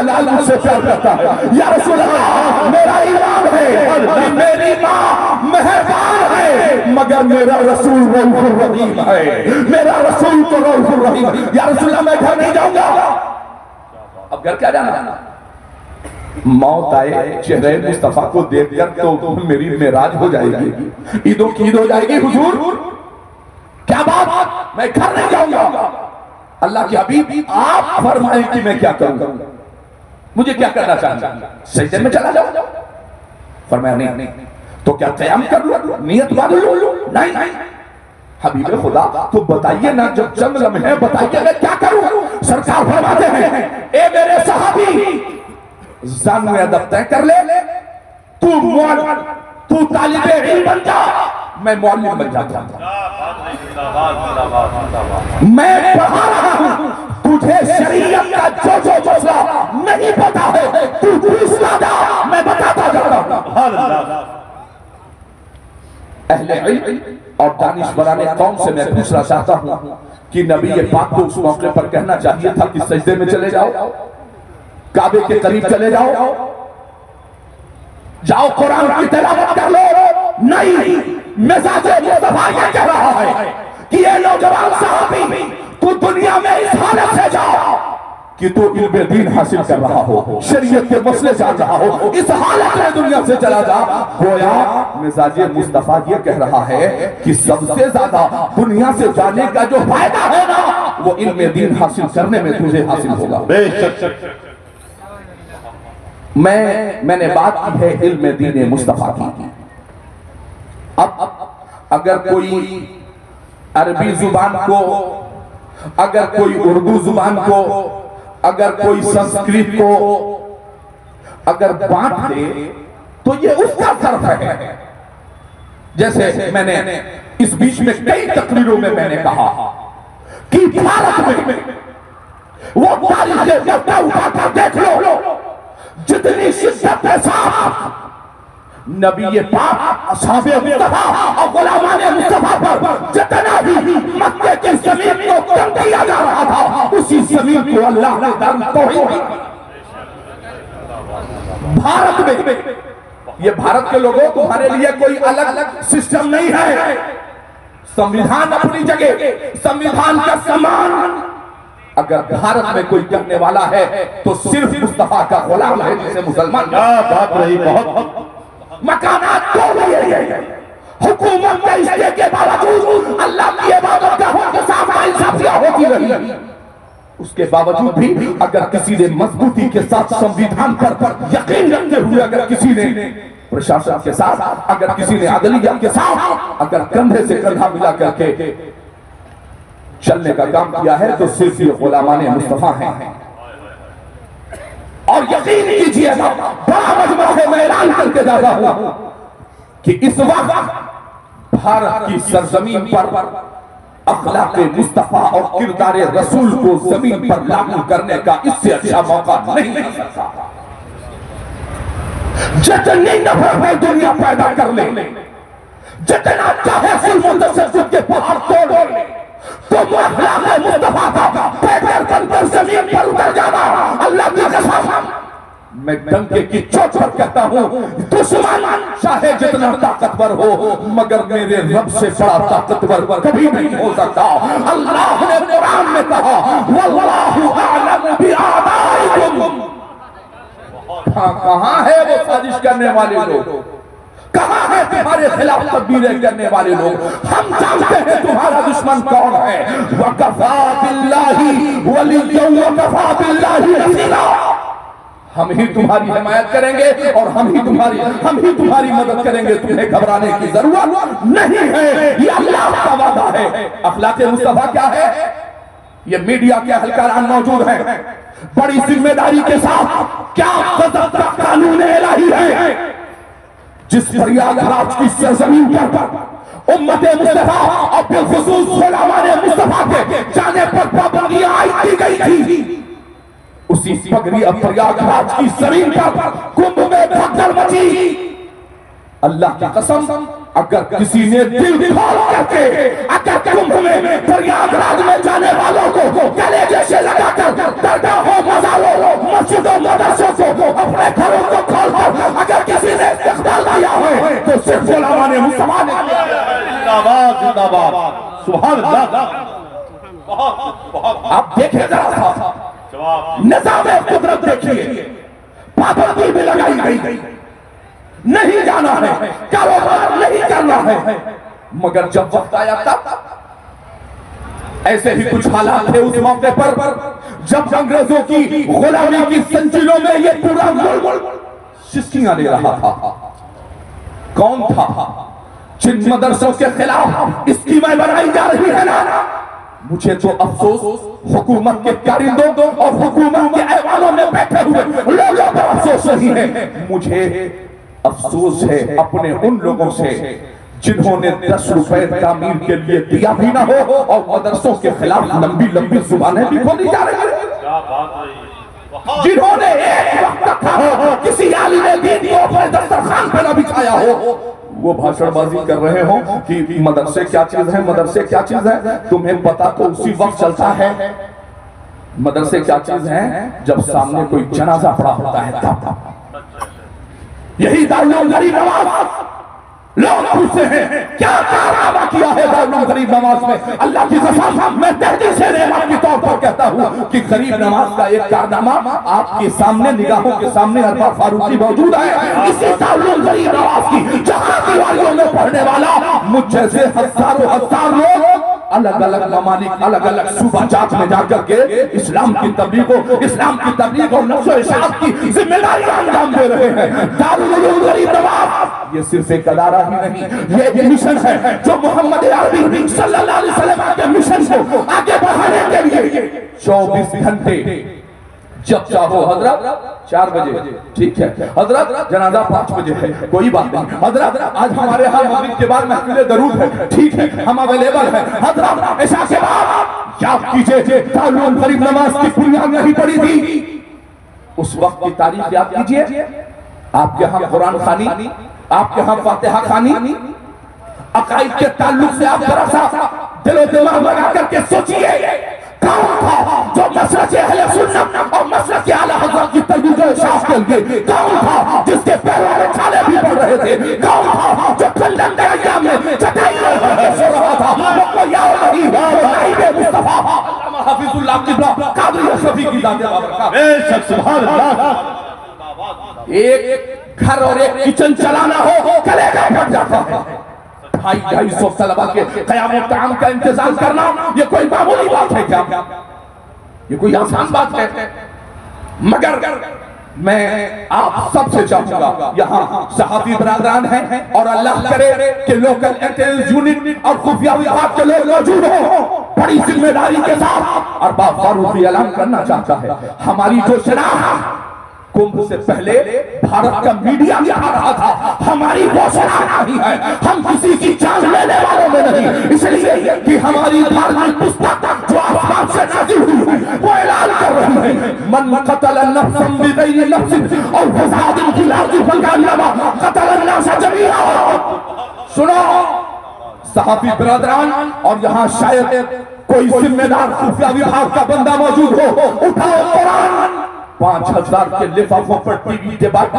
Speaker 1: लाल मुझसे प्यार करता है। या रसूल अल्लाह, मेरा ईमान है कि मेरी माँ मेहरबान है, मगर मेरा रसूल रऊफुर रहीम है, मेरा रसूल तो रऊफुर रहीम है। या रसूल अल्लाह, मैं घर नहीं जाऊंगा। अब घर क्या जाना? मौत आए चेहरे मुस्तफा को देखकर तो मेरी मेराज हो जाएगी, ईदों की ईद हो जाएगी। हुजूर, क्या बात? मैं घर नहीं जाऊंगा। अल्लाह के हबीब, आप फरमाएं कि मैं क्या करूं, मुझे क्या करना चाहिए? सजदे में चला जाओ। फरमाया, नहीं। तो क्या क़याम कर लो, नियत बांध लो? नहीं। हबीब खुदा, तो बताइए ना, जब चंद लम्हे बताइए, मैं क्या करूं? सरकार फरमाते हैं, ए मेरे सहाबी, ज़ान अदब तय कर ले, तू तालिबे इल्म बन जा, मैं मौलवी बन जाता। मैं पढ़ा रहा हूं, तुझे शरीयत का जो जो मसला नहीं पता है तू पूछना जा, मैं बताता जाता हूं। अहले इल्म और दानिशवराने कौम से मैं पूछना चाहता हूं कि नबी ये पाक को उस मौके पर कहना चाहिए था कि सजदे में चले जाओ, काबे के करीब चले जाओ, जाओ कुरान की तिलावत कर लो। नहीं, मिजाजे मुस्तफा ये कह रहा है कि ये नौजवान साहबी तू दुनिया में इस हालत से जाओ कि तू इल्म दीन हासिल कर रहा हो, शरीयत के मसले जान रहा हो, इस हालत में दुनिया से चला जा। गोया मिजाजे मुस्तफा ये कह रहा है कि सबसे ज्यादा दुनिया से जाने का जो फायदा है ना वो इल्म दीन हासिल करने में तुझे हासिल होगा।
Speaker 2: बेशक
Speaker 1: मैंने बात की है इल्म दीन मुस्तफा की। अब अगर कोई अरबी जुबान को, अगर कोई उर्दू जुबान को, अगर कोई संस्कृत को अगर बांट दे तो ये उसका सर्फ है। जैसे मैंने इस बीच में कई तकरीरों में मैंने कहा कि भारत में वो तारीख उठाकर देख लो, जितनी शिद्दत के साथ नबी पाक असहाबे मुस्तफा और गुलामाने मुस्तफा पर जितना भी मक्के की जमीन को तंग किया जा रहा था, उसी जमीन को अल्लाह ने दान तौहीद। भारत में ये भारत के लोगों, तुम्हारे लिए कोई अलग अलग सिस्टम नहीं है। संविधान अपनी जगह, संविधान का सम्मान अगर भारत में कोई करने वाला है तो सिर्फ मुस्तफा का गुलाम है, जिसे मुसलमान।
Speaker 2: बात रही बहुत
Speaker 1: मकानात तोड़ दिए, हुकूमत के इस्ते के बावजूद अल्लाह की इबादत गाहों के साथ नाइंसाफियां होती रही। उसके बावजूद भी अगर किसी ने मजबूती के साथ संविधान पर यकीन रखते हुए अगर किसी ने प्रशासन के साथ, अगर किसी ने अदलिया के साथ अगर कंधे से कंधा मिला करके चलने का काम किया है तो सिर्फ ये गुलामाने मुस्तफा हैं। और यकीन कीजिएगा, बड़ा मजमा है, मैं ऐलान करके जा रहा हूं कि इस वक्त भारत की सरजमीन पर अखलाक़े मुस्तफा और किरदारे रसूल को जमीन पर लागू करने का इससे अच्छा मौका नहीं मिल सकता। जितनी नफरत में दुनिया पैदा कर ले, जितना चाहे जुल्म तशद्दुद के पहाड़ तोड़ ले, तो अखलाक़े मुस्तफा का पैदल कर जमीन पर उतर जाना अल्लाह की कसम। मैं डंके की चोट पर कहता हूं, दुश्मन चाहे जितना ताकतवर हो मगर मेरे रब से बड़ा ताकतवर कभी नहीं हो सकता। अल्लाह ने कुरान में कहा वल्लाहु अअलम बिआदाइकुम। कहां है वो साजिश करने वाले लोग, कहां है तुम्हारे खिलाफ तदबीरें करने वाले लोग? हम जानते हैं तुम्हारा दुश्मन कौन है। वकफा बिल्लाहि वलिय्यन वकफा बिल्लाहि नसीरा। हम ही तुम्हारी हिमायत करेंगे और हम ही तुम्हारी मदद करेंगे, तुम्हें घबराने की जरूरत नहीं है। ये अल्लाह का वादा है। अखलाक़े मुस्तफा क्या है? ये मीडिया के अहलकारान मौजूद हैं, बड़ी जिम्मेदारी के साथ क्या गजब का कानून इलाही है जिस प्रयागराज की सरजमीन पर उम्मते मुस्तफा और बिलखुसूस गुलामाने मुस्तफा के जाने पर पाबंदियां आयद की गई थी। उसी पगड़ी अब प्रयागराज की जमीन पर कुंभ में भगदड़ मची। अल्लाह की कसम, अगर किसी ने दिल खोल करके अगर कुंभ में प्रयागराज में जाने वालों को गले जैसे लगाकर दरगाहों, मज़ारों, मस्जिदों, मदरसों को, अपने घरों को खोलकर अगर किसी ने इस्तेमाल किया है तो सिर्फ गुलामाने मुस्तफा ने।
Speaker 2: जिंदाबाद जिंदाबाद, सुभान अल्लाह।
Speaker 1: आप देखें जरा सा निज़ाम कुदरत देखिए, पाबंदी भी लगाई गई, नहीं जाना है, कारोबार नहीं करना है। मगर जब वक्त आया तब ऐसे ही कुछ हालात थे उस मौके पर जब अंग्रेजों की गुलामी की संजीलों में ये पूरा मुल्क सिस्कियां ले रहा था। कौन था? जिन मदरसों के खिलाफ स्कीमें बनाई जा रही है ना, मुझे तो अफसोस हुकूमत के कारिंदों और हुकूमत के ऐवानों में बैठे हुए लोगों पर अफसोस नहीं है, मुझे अफसोस है अपने उन लोगों से जिन्होंने 10 रुपए तामीर के लिए दिया भी ना हो और मदरसों के खिलाफ लंबी लंबी जुबानें भी खोली जा रही है।
Speaker 2: क्या बात है ये।
Speaker 1: जिन्होंने एक वक्त तक किसी आलिम दीन को ऊपर दस्तरखान पे न बिछाया हो, वो भाषणबाजी कर रहे हो कि मदरसे क्या चीज है, मदरसे क्या चीज है। तुम्हें पता तो उसी वक्त चलता है मदरसे क्या चीज है जब सामने कोई जनाजा पड़ा होता है तब। यही दारुल गरीब नवाज लोग पूछते हैं क्या कारनामा किया है दारुल गरीब नवाज में। अल्लाह की कसम मैं तहदीद से नेमत के तौर पर कहता हूँ कि गरीब नवाज का एक कारनामा आपके सामने निगाहों के सामने अरबाज फारूकी मौजूद है। इसी दारुल गरीब नवाज की जहां दीवारों में पढ़ने वाला मुझ जैसे हजारों हजार लोग अलग अलग ममालिक अलग अलग सूबा जात में जाकर के इस्लाम की तबलीग और नशर इशाअत की जिम्मेदारी अंजाम दे रहे हैं। दारुल उलूम गरीब नवाज ये सिर्फ एक अदारा ही नहीं, ये एक मिशन है जो मोहम्मद अरबी सल्लल्लाहु अलैहि वसल्लम के मिशन को आगे बढ़ाने के लिए 24 घंटे जब चाहो हजरत 4 बजे ठीक है, हजरत जनाजा 5 बजे है, कोई बात नहीं हजरत आज हमारे यहाँ मगरिब के बाद महफिल दरूद है, ठीक है हम अवेलेबल है। हजरत ऐसा के बाद याद कीजिए दारुल गरीब नवाज की बुनियाद नहीं पड़ी थी। उस वक्त की तारीख याद कीजिए। आपके यहाँ कुरान खानी, आपके यहाँ फातिहा खानी, अकाइद के ताल्लुक से आप जरा सा दिलो दिमाग लगा करके सोचिए कौन था जो मसलक अहले सुन्नत और मसलक आला हज़रत की तबलीग और इशाअत के लिए, कौन था जिसके पैरों में छाले भी पड़ रहे थे, कौन था जो कंदन दरिया में चटाई में सो रहा था। वो कोई और नहीं नाइब मुस्तफा अल्लामा हाफिजुल्लाह किबला कादरी अशरफी की जात बाबरकत।
Speaker 2: बेशक सुभान अल्लाह।
Speaker 1: एक घर और एक किचन चलाना हो कलेजा फट जाता है। 250 तलबा के क़याम ताम का इंतजाम करना ये कोई मामूली बात है क्या? ये कोई आसान बात है? मगर मैं आप सबसे चाहूंगा यहाँ सहाबी बरादरान हैं और अल्लाह करे कि लोकल इंटेलिजेंस यूनिट और खुफिया विभाग के लोग मौजूद हो बड़ी जिम्मेदारी के साथ। और बाप फारूकी ऐलान करना चाहता है हमारी जो शनाख्त कुंभ से पहले भारत का मीडिया दिखा रहा था, हमारी घोषणा नहीं है, हम किसी की जान लेने वालों में नहीं, इसलिए कि हमारी धार्मिक पुस्तक जो आसमान से नाज़िल हुई है वो ऐलान कर रही है मन क़तल नफ्सन बिग़ैरि नफ्सिन और फ़सादिन फ़िल अर्ज़ि फ़कअन्नमा क़तल अन्नास जमीआ। सुनो सहाबी बिरादरान और यहाँ शायद कोई जिम्मेदार खुफिया विभाग का बंदा मौजूद हो, उठाओ कुरान 5000 के लिफाफों पर टीवी डिबेट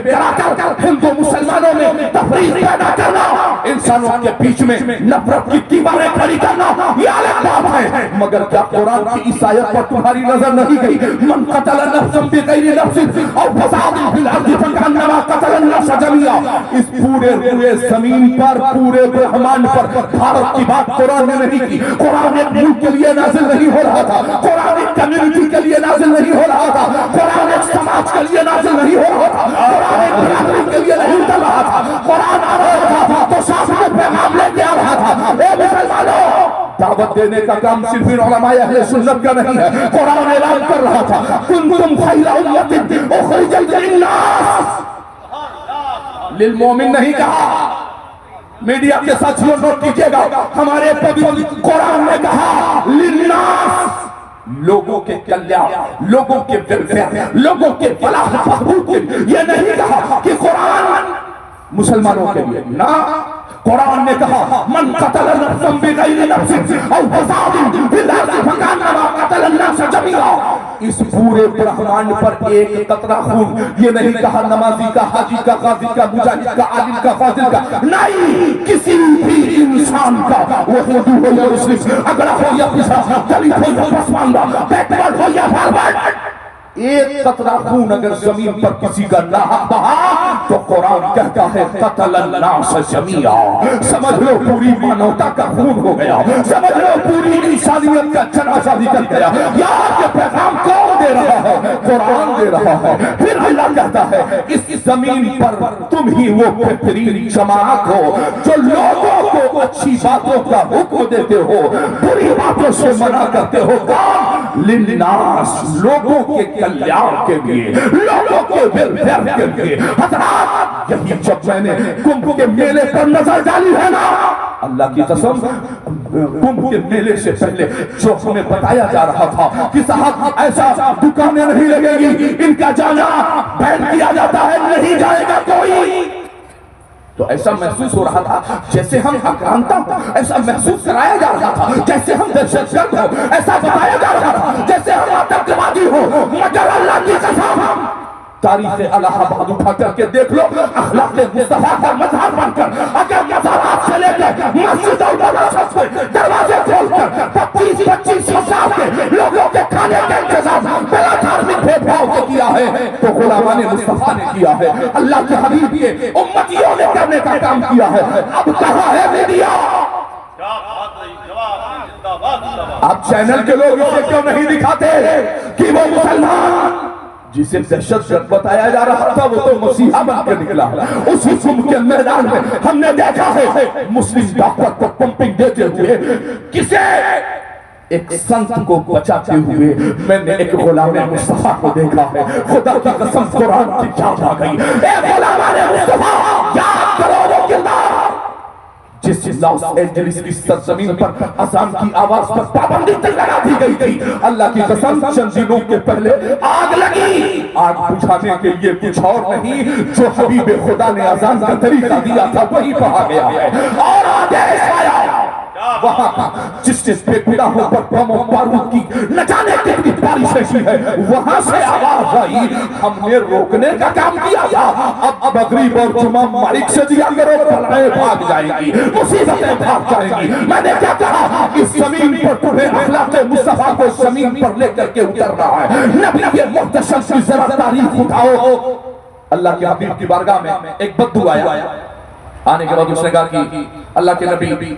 Speaker 1: कराकर हिंदू मुसलमानों में तफरीक पैदा करना, इंसानों के बीच में नफरत की दीवारें खड़ी करना ये अलग बात है। मगर क्या कुरान की इस आयत पर तुम्हारी नजर नहीं गई? मन क़तल नफ्सन बिग़ैरि नफ्सिन और फ़सादिन फ़िल अर्ज़ि फ़कअन्नमा क़तल अन्नास जमीआ। इस पूरे जमीन पर पूरे ब्रह्मांड पर भारत की बात कुरान ने नहीं की। कुरान एक मुल्क के लिए नाज़िल नहीं हो रहा था, कुरान एक कम्युनिटी के लिए नाज़िल नहीं हो रहा था, कुरान एक समाज के लिए नाज़िल नहीं हो रहा था, कुरान एक बिरादरी के लिए नहीं चल रहा था। कुरान आ रहा था तो शासन पे मामले आ रहा था। ए मुसलमानों दावत देने का काम सिर्फ उलमाए अहले सुन्नत का नहीं है। कुरान ऐलान कर रहा था कुंतुम खैरा उम्मतिन उखरिजत लिन्नास, लिल मोमिन नहीं कहा। मीडिया के साथियों नोट कीजिएगा हमारे पवित्र कुरान ने कहा लिन्नास, लोगों के कल्याण, लोगों के वेलफेयर, लोगों के फलाह बहबूद के लिए। ये नहीं कहा कि कुरान मुसलमानों के लिए ना, कुरान ने कहा मन क़तल नफ्सन बिग़ैरि नफ्सिन और फ़सादिन फ़िल अर्ज़ि फ़कअन्नमा क़तल अन्नास जमीआ। इस पूरे ब्रह्मांड पर एक कतरा खून, ये नहीं कहा नमाजी का, हाजी का, गाजी का, मुजाहिद का, आलिम का, फाजिल का, नहीं किसी भी इंसान का, वो हिंदू हो या मुस्लिम, अगड़ा हो या पिछड़ा, दलित हो या पसमानदा, बैकवर्ड हो या फॉरवर्ड, एक कतरा खून अगर जमीन पर किसी का नाहक बहा तो कुरान कहता है क़तल अन्नास जमीआ। समझ लो पूरी मानवता का खून हो गया, समझ लो पूरी इंसानियत का जनाजा निकल गया। यार ये पैगाम कौन दे रहा है? कुरान दे रहा है। फिर अल्लाह कहता है इस जमीन पर तुम ही वो बेहतरीन जमात हो जो लोगों को अच्छी बातों का हुक्म देते हो, बुरी बातों से मना करते हो। कौन? लिन्नास, लोगों के कल्याण के लिए, लोगों के वेलफेयर के लिए। हज़रात यही जब मैंने कुंभ के मेले पर नजर डाली है ना, अल्लाह की कसम, कुंभ के मेले से पहले जो हमें बताया जा रहा था कि साहब ऐसा दुकानें नहीं लगेगी, इनका जाना बैन किया जाता है, नहीं जाएगा कोई, तो ऐसा महसूस हो रहा था जैसे हम आक्रांता हो, ऐसा महसूस कराया जा रहा था जैसे हम दहशतगर्द हो, ऐसा बताया जा रहा था जैसे हम आतंकवादी हो। मगर अल्लाह की कसम, तारीख इलाहाबाद उठा करके देख लो, अखलाक मुस्तफा का मजहर बनकर अगर मज़ारात से लेकर मस्जिद और मदरसा से दरवाजे खोलकर 25,000 के लोगों के खाने का इंतजाम बिना धार्मिक भेदभाव के किया है, तो गुलामान मुस्तफा ने किया है, अल्लाह के हबीब के उम्मतियों ने करने का काम किया है। अब कहाँ है मीडिया? आप चैनल के लोग इसे क्यों नहीं दिखाते कि वो मुसलमान जिसे दहशतगर्द बताया जा रहा था वो तो मसीहा बनकर निकला। उसी कुंभ के मैदान में हमने देखा है मुस्लिम डॉक्टर को पंपिंग देते हुए, किसे एक संत को बचाते हुए मैंने एक गुलाम मुस्तफा को देखा है। खुदा की कसम, कुरान की याद आ गई, एक गुलाम मुस्तफा, याद करो वो किरदार जिस लॉस एंजलिस की सरजमीन पर अज़ान की आवाज पर पाबंदी तक लगा दी गई थी। अल्लाह की कसम, चंद दिनों के पहले आग लगी, आग बुझाने के लिए कुछ और नहीं, जो हबीब खुदा ने अज़ान का तरीका दिया था वही कहा गया है। और आदेश आया वहां का जिसने बेगुनाहों पर बमों बारूद की न जाने कितनी बारिश की है, वहां से आवाज आई, हमने रोकने का काम किया था, अब मगरिब और जुमा मालिक से दिया करो, बलाएं भाग जाएंगी, मुसीबतें भाग जाएंगी। मैंने क्या कहा, इस जमीन पर तुम्हें अखलाक मुस्तफा को जमीन पर लेकर के उतरना है। नबी के मुख्तसर की जरा तारीफ उठाओ। अल्लाह के हबीब की बारगाह में एक बद्दू आया, आने के बाद उसने कहा कि अल्लाह के नबी,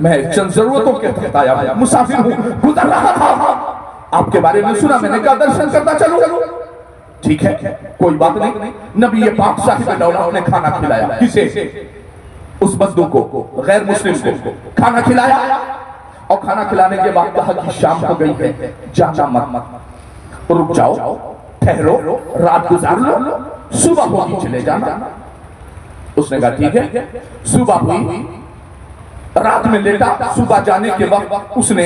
Speaker 1: मैं चंद जरूरतों के तहत आया हूं, मुसाफिर हूं, गुजर रहा था, आपके बारे में सुना, मैंने कहा दर्शन करता चलूं। ठीक है, कोई बात नहीं। नबी ये पाक साहिब दौलत ने खाना खिलाया, किसे? उस बंदू को, गैर मुस्लिम को खाना खिलाया, और खाना खिलाने के बाद कहा कि शाम हो गई है, जाना मत, रुक जाओ, ठहरो, रात गुजार लो, सुबह होगी चले जाना। उसने कहा ठीक है। सुबह हुई, रात में लेटा, सुबह जाने के वक्त उसने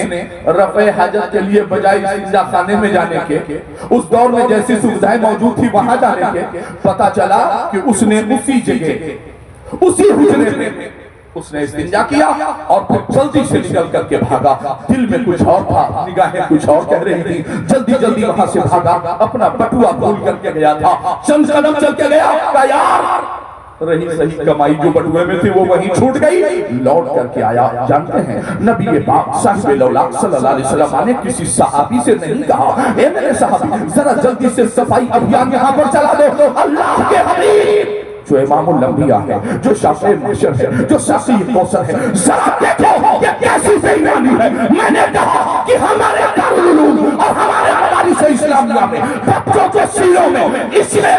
Speaker 1: रफ़े हाजत के लिए बजाय इस्तिंजा खाने में जाने के, उस दौर में जैसी सुविधाएं मौजूद थी वहां जाने के, पता चला कि उसने उसी जगह, उसी हुजरे में उसने इस्तिंजा किया और फिर जल्दी से निकल करके भागा। दिल में कुछ और था, निगाहें कुछ और कह रही थी, जल्दी जल्दी वहां से भागा, अपना बटुआ भूल करके गया था, चंद कदम चल के गया, यार रही सही कमाई जो बटुए में थी वो वहीं छूट गई, लौट करके आया। जानते हैं नबी पाक साहिब लौलाक सल्लल्लाहु अलैहि वसल्लम ने किसी सहाबी से नहीं कहा, ए मेरे सहाबी जरा जल्दी से सफाई अभियान यहाँ पर चला दो। अल्लाह के हबीब जो इमामुल अंबिया है, जो शाफ़ी महशर है, जो शाफ़ी कौसर है, जरा देखो ये कैसी बेईमानी है। मैंने कहा कि हमारे दारुल उलूम और हमारे मदारिस इस्लामिया में बच्चों के सीलों में इसलिए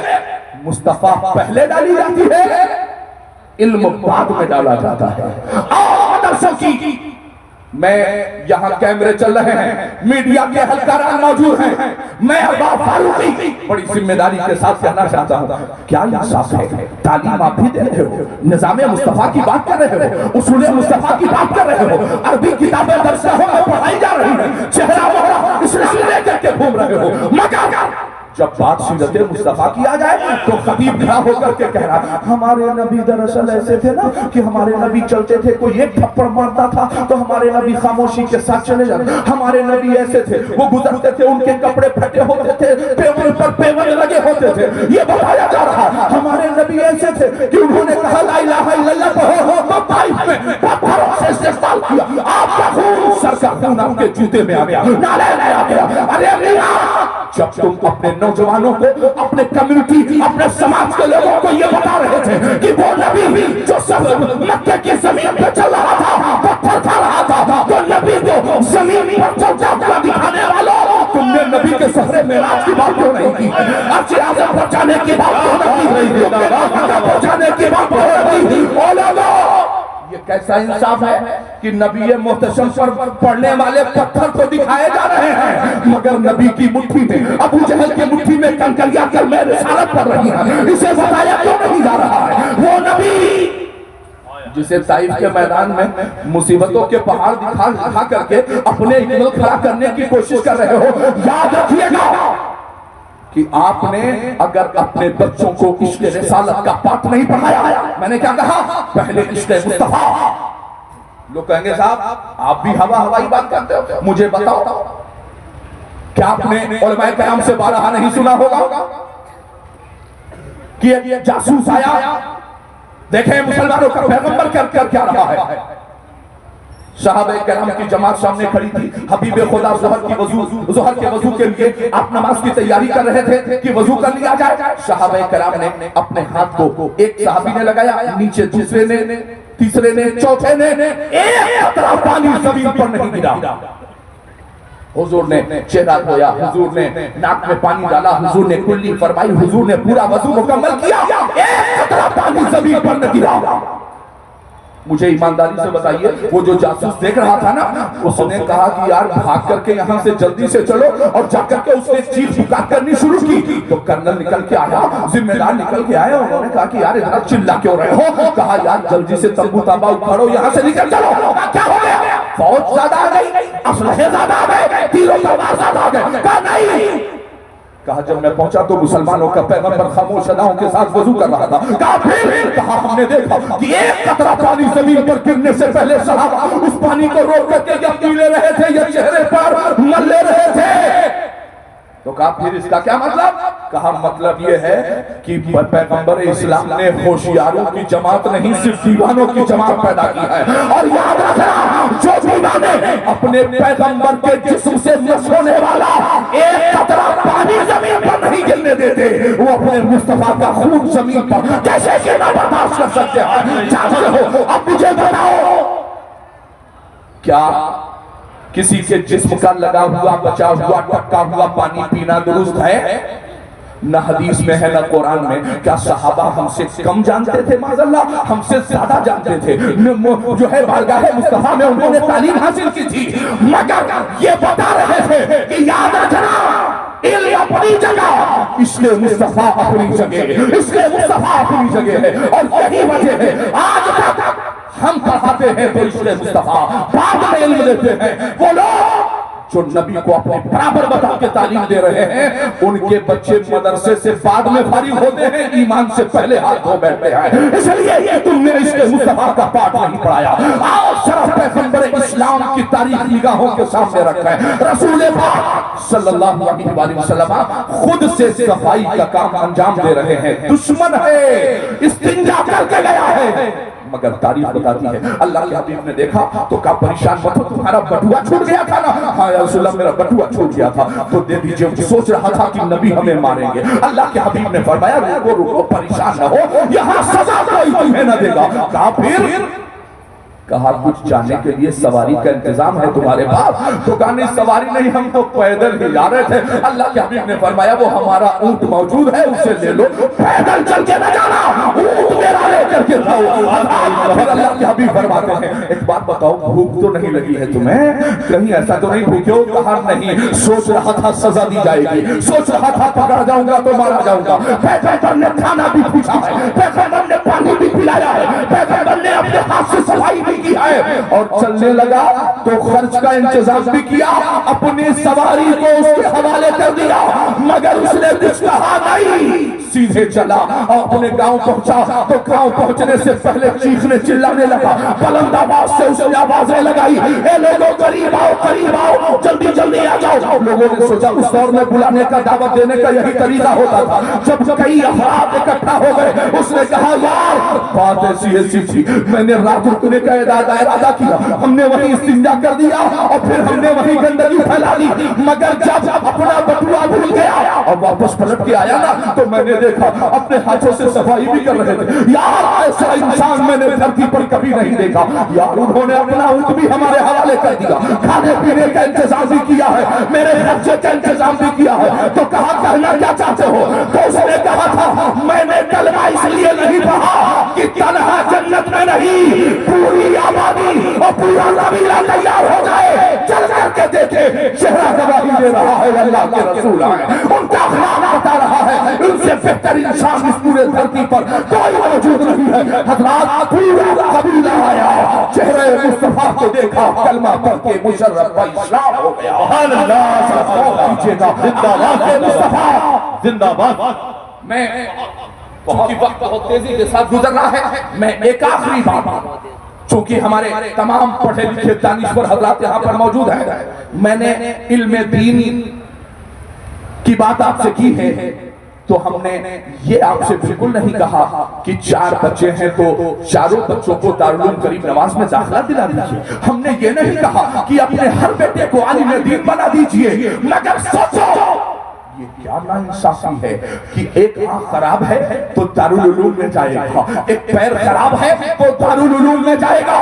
Speaker 1: मुस्तफा पहले डाली जाती है, इल्म बाद में डाला जाता है। और दर्शकों की, मैं यहाँ कैमरे चल रहे हैं, मीडिया के हलकारान मौजूद हैं, मैं अब्बास फारूकी बड़ी जिम्मेदारी के साथ कहना चाहता हूँ, क्या इंसाफ है? तालीम आप भी दे रहे हो, निज़ाम मुस्तफा की बात कर रहे हो, उसूल मुस्तफा की बात कर रहे हो, अरबी किताबें दरसगाहों में पढ़ाई जा रही है, चेहरा मोहरा इस्लाम लेकर के घूम रहे हो, मगर जब बात सीरत मुस्तफा की आ जाए तो खतीब खड़ा होकर के कह रहा, हमारे नबी दरअसल ऐसे थे ना कि हमारे नबी चलते थे, कोई एक थप्पड़ मारता था तो हमारे नबी खामोशी के साथ चले जाते, हमारे नबी ऐसे थे, वो गुजरते थे उनके कपड़े फटे होते थे, पेवन पर पेवन लगे होते थे, ये बताया जा रहा। हमारे नबी ऐसे थे कि उन्होंने कहा ला इलाहा इल्लल्लाह कहो तो ताइफ में पत्थरों से इस्तेमाल किया, आपका खून सर का खून आपके जूते में आ गया, नाले में आ गया। अरे मियां, जब तुम अपने नौजवानों को, अपने कम्युनिटी, अपने समाज के लोगों को ये बता रहे थे कि वो नबी जो सब मक्के की जमीन पे चल रहा था, पत्थर खा रहा था, तो नबी को जमीन पर चलता हुआ दिखाने वालों, तुमने नबी के सफरे मेराज की बात क्यों नहीं की? अर्श आज़म पर जाने की बात क्यों नहीं की? पहुंचाने की बात क्यों नहीं की? ये कैसा इंसाफ है कि नबी मुहतशम पर पड़ने वाले पत्थर तो दिखाए जा रहे हैं, मगर नबी की मुट्ठी में, अबू जहल की मुट्ठी में कंकरियां कर में रिसालत पड़ रही है। इसे बताया क्यों नहीं जा रहा है? वो नबी जिसे ताइफ के मैदान में मुसीबतों के पहाड़ दिखा करके अपने इक्मल खड़ा करने की कोशिश कर रहे हो, याद रखिएगा कि आपने अगर अपने बच्चों को इश्क़ रिसालत का पाठ नहीं पढ़ाया, मैंने क्या कहा, पहले इश्क़ मुस्तफा। लोग कहेंगे साहब आप भी हवाई बात करते हो, मुझे बताओ क्या आपने उलमाए किराम से बारहा नहीं सुना होगा कि जासूस आया, देखें मुसलमानों का पैगंबर कर क्या रहा है। सहाबे किराम की जमात सामने खड़ी थी, हबीब खुदा ज़ोहर के वजू के लिए आप नमाज की तैयारी कर रहे थे कि वजू कर लिया जाए। सहाबे किराम ने अपने हाथ को एक सहाबी ने लगाया, नीचे दूसरे ने, तीसरे ने, चौथे ने, एक कतरा पानी जमीन पर नहीं गिरा। हुजूर ने चेहरा धोया, हुजूर ने नाक में पानी डाला, हुजूर ने कुल्ली फरमाई, हुजूर ने पूरा वजू मुकम्मल किया, एक कतरा पानी जमीन पर न गिरा। मुझे ईमानदारी से बताइए, वो जो जासूस देख रहा था ना, उसने कहा कि यार भाग करके यहाँ से जल्दी से चलो, और जाकर के उसने चीख पुकार करनी शुरू की। तो कर्नल निकल के आया, जिम्मेदार निकल के आया, उन्होंने कहा कि यार इतना चिल्ला क्यों रहे हो? कहा यार जल्दी से तंबू ताबा उखाड़ो, यहाँ से निकल चलो। क्या हो गया? फौज ज्यादा आ गई, असलहे ज्यादा आ गए, तीरों तलवार ज्यादा आ गए। कहा नहीं, कहा जब मैं पहुंचा तो मुसलमानों का पैगंबर खामोश अदाओं के साथ वजू कर रहा था। कहा फिर? कहा हमने देखा कि एक कतरा पानी जमीन पर गिरने से पहले सहाबा उस पानी को रोक करके या पी ले रहे थे या चेहरे पर मल ले रहे थे। तो कहा फिर इसका क्या मतलब? कहा मतलब ये है कि पैगंबर इस्लाम ने होशियारों की जमात नहीं, सिर्फ दीवानों की जमात पैदा की है। और याद रखना, जो दीवाने अपने पैगंबर के जिस्म से नश होने वाला एक कतरा पानी जमीन पर नहीं गिरने देते, वो अपने मुस्तफा का खून जमीन पर कैसे गिरना बर्दाश्त कर सकते हैं? चाहते हो अब मुझे बताओ, क्या किसी के जिस्म का लगा हुआ, बचा हुआ, टपका हुआ पानी पीना दुरुस्त है? न हदीस में है न कुरान में। क्या सहाबा हमसे कम जानते थे? माज़अल्लाह हमसे ज्यादा जानते थे। जो है बारगाह मुस्तफा में उन्होंने तालीम हासिल की थी, मगर ये बता रहे थे कि याद रखना, इल्म अपनी जगह, इश्क़ मुस्तफा अपनी जगह, इश्क़ मुस्तफा अपनी जगह है। और यही वजह है आज तक हम पढ़ाते हैं तो इश्क़ मुस्तफा, बाद में इल्म देते हैं। वो लोग जो नबी को अपने बराबर बता के तालीम दे रहे हैं, उनके बच्चे मदरसे से बाद में फारिग होते हैं, ईमान से पहले हाथ धो बैठते हैं। इसलिए ये तुमने इश्क़ मुस्तफा का पाठ नहीं पढ़ाया। आओ शरफ पैगंबर इस्लाम की तारीख निगाहों के सामने रखें। रसूल पाक सल्लल्लाहु अलैहि वसल्लम खुद से सफाई का काम अंजाम दे रहे हैं। दुश्मन है, इस्तिंजा करके गया है, मगर तारीफ बताती है। अल्लाह के हबीब ने देखा तो कहा परेशान मत हो, तुम्हारा बटुआ छूट गया था ना? हाँ या रसूल अल्लाह, मेरा बटुआ छूट गया था, तो दे दीजिए। सोच रहा था कि नबी हमें मारेंगे। अल्लाह के हबीब ने फरमाया रुको रुको, परेशान न हो, यहाँ सजा कोई तुम्हें न देगा। कहा फिर? कहा कुछ जाने के लिए सवारी का इंतजाम है तुम्हारे पास? तो कहा नहीं सवारी नहीं, हम तो पैदल ही जा रहे थे। अल्लाह के हबीब ने फरमाया वो हमारा ऊंट मौजूद है, उसे ले लो, पैदल चल के न जाना, ऊंट मेरा लेकर के जाओ। फिर अल्लाह के हबीब फरमाते हैं एक बात बताओ, भूख तो नहीं लगी है तुम्हें? कहीं ऐसा तो नहीं भूखे हो? कहा नहीं, सोच रहा था सजा दी जाएगी, सोच रहा था पकड़ा जाऊंगा तो मारा जाऊंगा। पैगंबर ने खाना भी पूछा है, पैगंबर ने पानी भी पिलाया है, पैगंबर ने अपने हाथ से सफाई की है, और चलने लगा तो खर्च का इंतजाम भी किया, अपनी सवारी को उसके हवाले कर दिया, मगर उसने कुछ कहा नहीं, सीधे चला और अपने गांव पहुंचा। तो गांव पहुंचने से पहले चीखने चिल्लाने लगा, बुलंद आवाज से उसने आवाजें लगाई, ए लोगों करीब आओ, जल्दी जल्दी आ जाओ। लोगों ने सोचा उस दौर में बुलाने का, दावत देने का यही तरीका होता था। जब कई अफराद इकट्ठा हो गए, उसने कहा यार बात ऐसी थी, मैंने रात रुकने का इरादा किया, हमने वहीं इस्तिंजा कर दिया और फिर हमने वहीं गंदगी फैला दी, मगर जब अपना बटुआ भूल गया और वापस पलट के आया ना, तो मैंने देखा अपने हाथों से सफाई भी कर रहे थे। यार ऐसा इंसान मैंने धरती पर कभी नहीं देखा। यार उन्होंने अपना ऊंट भी हमारे हवाले कर दिया, खाने पीने का इंतजाम भी किया है, मेरे खर्चे का इंतजाम भी किया है। तो कहा कहना क्या चाहते हो? तो उसने कहा था मैंने कलमा इसलिए नहीं पढ़ा कि तन्हा जन्नत में नहीं, पूरी आबादी और पूरा कबीला तैयार हो जाए, चल करके देखे। चेहरा गवाही दे रहा है, अल्लाह के रसूल आए, उनका अखलाक बता रहा है, उनसे बेहतर इंसान इस पूरे धरती पर कोई मौजूद नहीं है। हज़रात पूरा कबीला आया, चेहरे मुस्तफा को देखा, कलमा पढ़ के मुशर्रफ इस्लाम हो गया।
Speaker 2: जिंदाबाद।
Speaker 1: मैं चूंकि वक्त बहुत तेजी के साथ गुजर रहा है, मैं एक आखिरी बात, चूंकि हमारे तमाम पढ़े लिखे दानिश्वर हजरात यहाँ पर मौजूद हैं, मैंने इल्म दीन की बात आपसे की है, तो हमने ये आपसे बिल्कुल नहीं कहा कि 4 बच्चे हैं तो चारों बच्चों को दारुल उलूम करीम नवाज में दाखिला दिला दीजिए। हमने ये नहीं कहा कि अपने हर बेटे को आलिम दीन बना दीजिए, मगर सोचो ये क्या नाइंसाफी है कि एक आंख खराब है तो दारुल उलूम में जाएगा, एक पैर खराब है तो दारुल उलूम में जाएगा।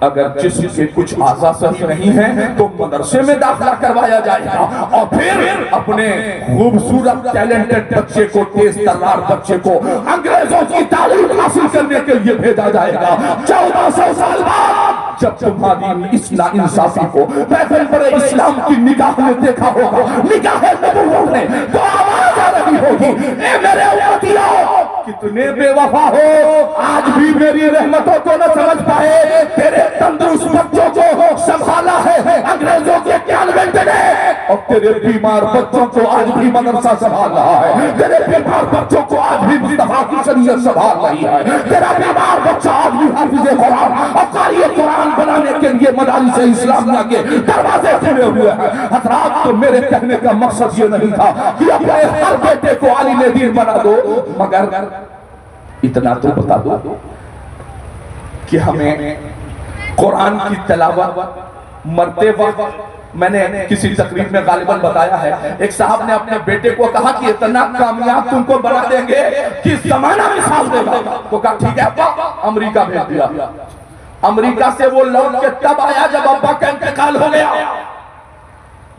Speaker 1: अगर जिस्म के कुछ आज़ा सही नहीं है तो मदरसे में दाखिला करवाया जाएगा, और फिर अपने खूबसूरत टैलेंटेड बच्चे को, तेज तर्रार बच्चे को अंग्रेजों की तालीम हासिल करने के लिए भेजा जाएगा। 1400 साल बाद जब तुम्हारी इस नाइंसाफी को पैगंबर इस्लाम की निगाह में देखा होगा, निगाह नबूवत ने, तो आवाज आ रही होगी, ए मेरे उम्मतियों, कितने बेवफा हो, आज भी मेरी रहमतों को न समझ पाए, तेरे तंदुरुस्त बच्चों को संभाला है अंग्रेजों के कॉन्वेंट ने, और तेरे बीमार बच्चों को आज भी मदरसा संभाल रहा है, तेरे बीमार बच्चों को आज भी मुस्तफा की शरीयत संभाल रही है, तेरा बीमार बच्चा आज भी हाफिज़ कुरान और कारी कुरान बनाने के लिए मदारिस इस्लामिया के दरवाजे खुले हुए हैं। हज़रात, तो मेरे कहने का मकसद ये नहीं था कि अपने हर बेटे को आलिम दीन बना दो, मगर इतना तो बता दो कि हमें कुरान की तिलावत मरते वक्त, मैंने किसी तकरीर में गालिबन बताया है, एक साहब ने अपने बेटे को कहा कि इतना कामयाब तुमको बना देंगे कि जमाना मिसाल देगा, तो कहा ठीक है अब्बा, अमेरिका भेज दिया। अमेरिका से वो लौट के तब आया जब अब्बा का इंतकाल हो गया।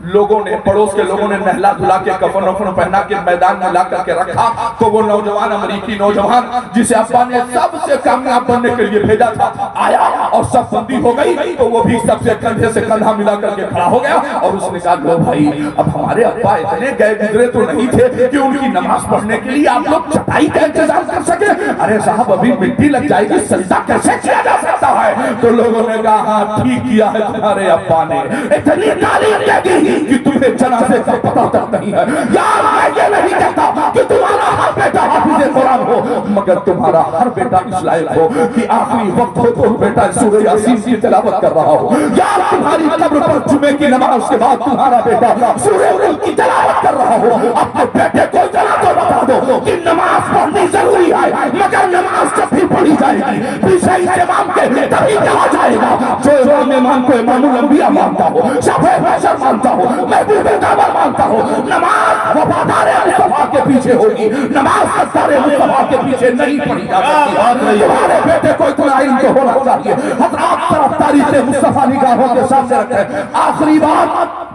Speaker 1: लोगों ने, पड़ोस के लोगों ने नहला धुला के कफन वफन पहना के मैदान में ला करके रखा, तो वो नौजवान, अमेरिकी नौजवान जिसे अब्बा ने सबसे कामयाब बनने के लिए भेजा था, आया और सब बंदी हो गई, तो वो भी सबसे कंधे से कंधा मिला करके खड़ा हो गया, और उसने कहा लो भाई, अब हमारे अब्बा इतने गए गुजरे तो नहीं थे कि उनकी नमाज पढ़ने के लिए आप लोग चटाई का इंतजाम कर सके। अरे साहब, अभी मिट्टी लग जाएगी, सजदा कैसे किया जा सकता है? तो लोगों ने कहा हाँ ठीक किया है तुम्हारे अब्बा ने, इतनी तारीफ दे दी कि तुम्हें जनाजे का पता तक नहीं है। यार, मैं ये नहीं कहता कि तुम्हारा हर बेटा हाफिज़ कुरान हो, मगर तुम्हारा हर बेटा इस लायक हो कि आखिरी वक्त हो तो बेटा सूरह यासीन की तिलावत कर रहा हो। यार, तुम्हारी कब्र पर जुमे की नमाज के बाद तुम्हारा बेटा सूरह मुल्क की तिलावत कर रहा हो। अपने बेटे को जरा तो बता दो कि नमाज पढ़नी जरूरी है, मगर नमाज जब भी पढ़ी जाएगी पीछे इमाम के तभी कहा जाएगा। जो इमाम को इमामुल अंबिया मानता हो, शफ़े बशर मानता हो, महबूब काबर मानता हो, नमाज वफादार मुस्तफा के पीछे होगी, नमाज सत्तारे मुस्तफा के पीछे नहीं पढ़ी जा सकती। तुम्हारे बेटे को इतना इल्म तो होना चाहिए। हज़रात, तरफ तारीख मुस्तफा निगाहों के सामने रखें। आखिरी बात,